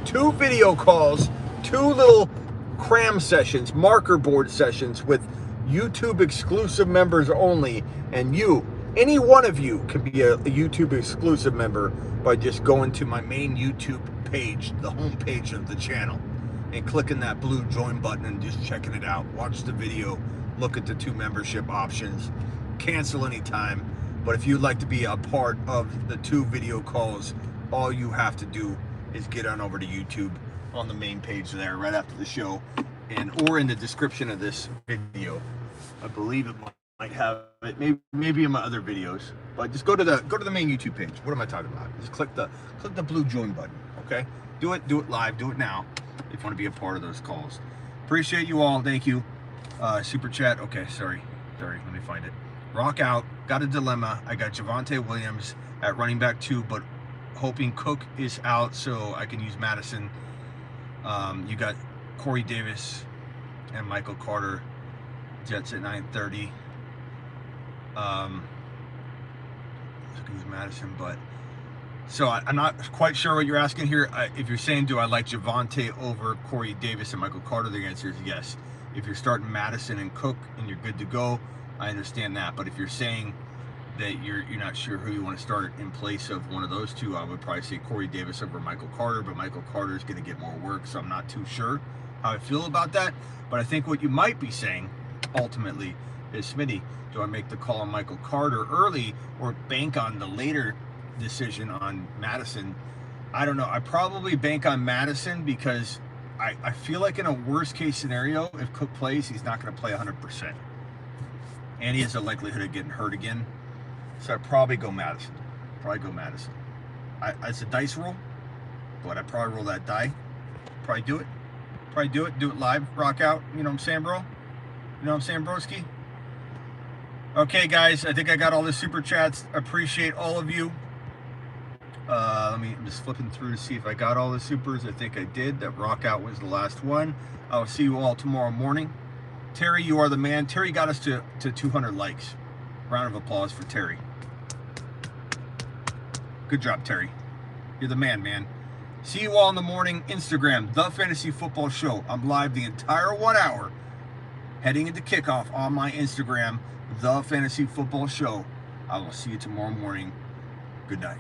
2 video calls, 2 little cram sessions, marker board sessions with YouTube exclusive members only. And you, any one of you, can be a YouTube exclusive member by just going to my main YouTube page, the home page of the channel, and clicking that blue join button and just checking it out. Watch the video, look at the 2 membership options, cancel anytime. But if you'd like to be a part of the 2 video calls, all you have to do is get on over to YouTube on the main page there right after the show, or in the description of this video. I believe it might have it, maybe in my other videos. But just go to the main YouTube page. What am I talking about? Just click the blue join button. Okay, do it live, do it now if you want to be a part of those calls. Appreciate you all. Thank you. Super chat. Okay, sorry. Let me find it. Rock out. Got a dilemma. I got Javonte Williams at running back 2, but hoping Cook is out so I can use Madison. You got Corey Davis and Michael Carter. Jets at 9:30. I can use Madison, but so I'm not quite sure what you're asking here. If you're saying, do I like Javonte over Corey Davis and Michael Carter, the answer is yes. If you're starting Madison and Cook and you're good to go, I understand that. But if you're saying that you're not sure who you want to start in place of one of those 2, I would probably say Corey Davis over Michael Carter. But Michael Carter is going to get more work, so I'm not too sure how I feel about that. But I think what you might be saying ultimately is, Smitty, do I make the call on Michael Carter early or bank on the later decision on Madison? I don't know. I probably bank on Madison because I feel like in a worst case scenario, if Cook plays, he's not going to play 100%. And he has a likelihood of getting hurt again. So I'd probably go Madison. It's a dice roll, but I'd probably roll that die. Probably do it. Do it live. Rock out. You know what I'm saying, bro? You know what I'm saying, broski? Okay, guys. I think I got all the super chats. Appreciate all of you. I'm just flipping through to see if I got all the supers. I think I did. That rock out was the last one. I'll see you all tomorrow morning. Terry, you are the man. Terry got us to 200 likes. Round of applause for Terry. Good job, Terry. You're the man. See you all in the morning. Instagram, The Fantasy Football Show. I'm live the entire 1 hour heading into kickoff on my Instagram, The Fantasy Football Show. I will see you tomorrow morning. Good night.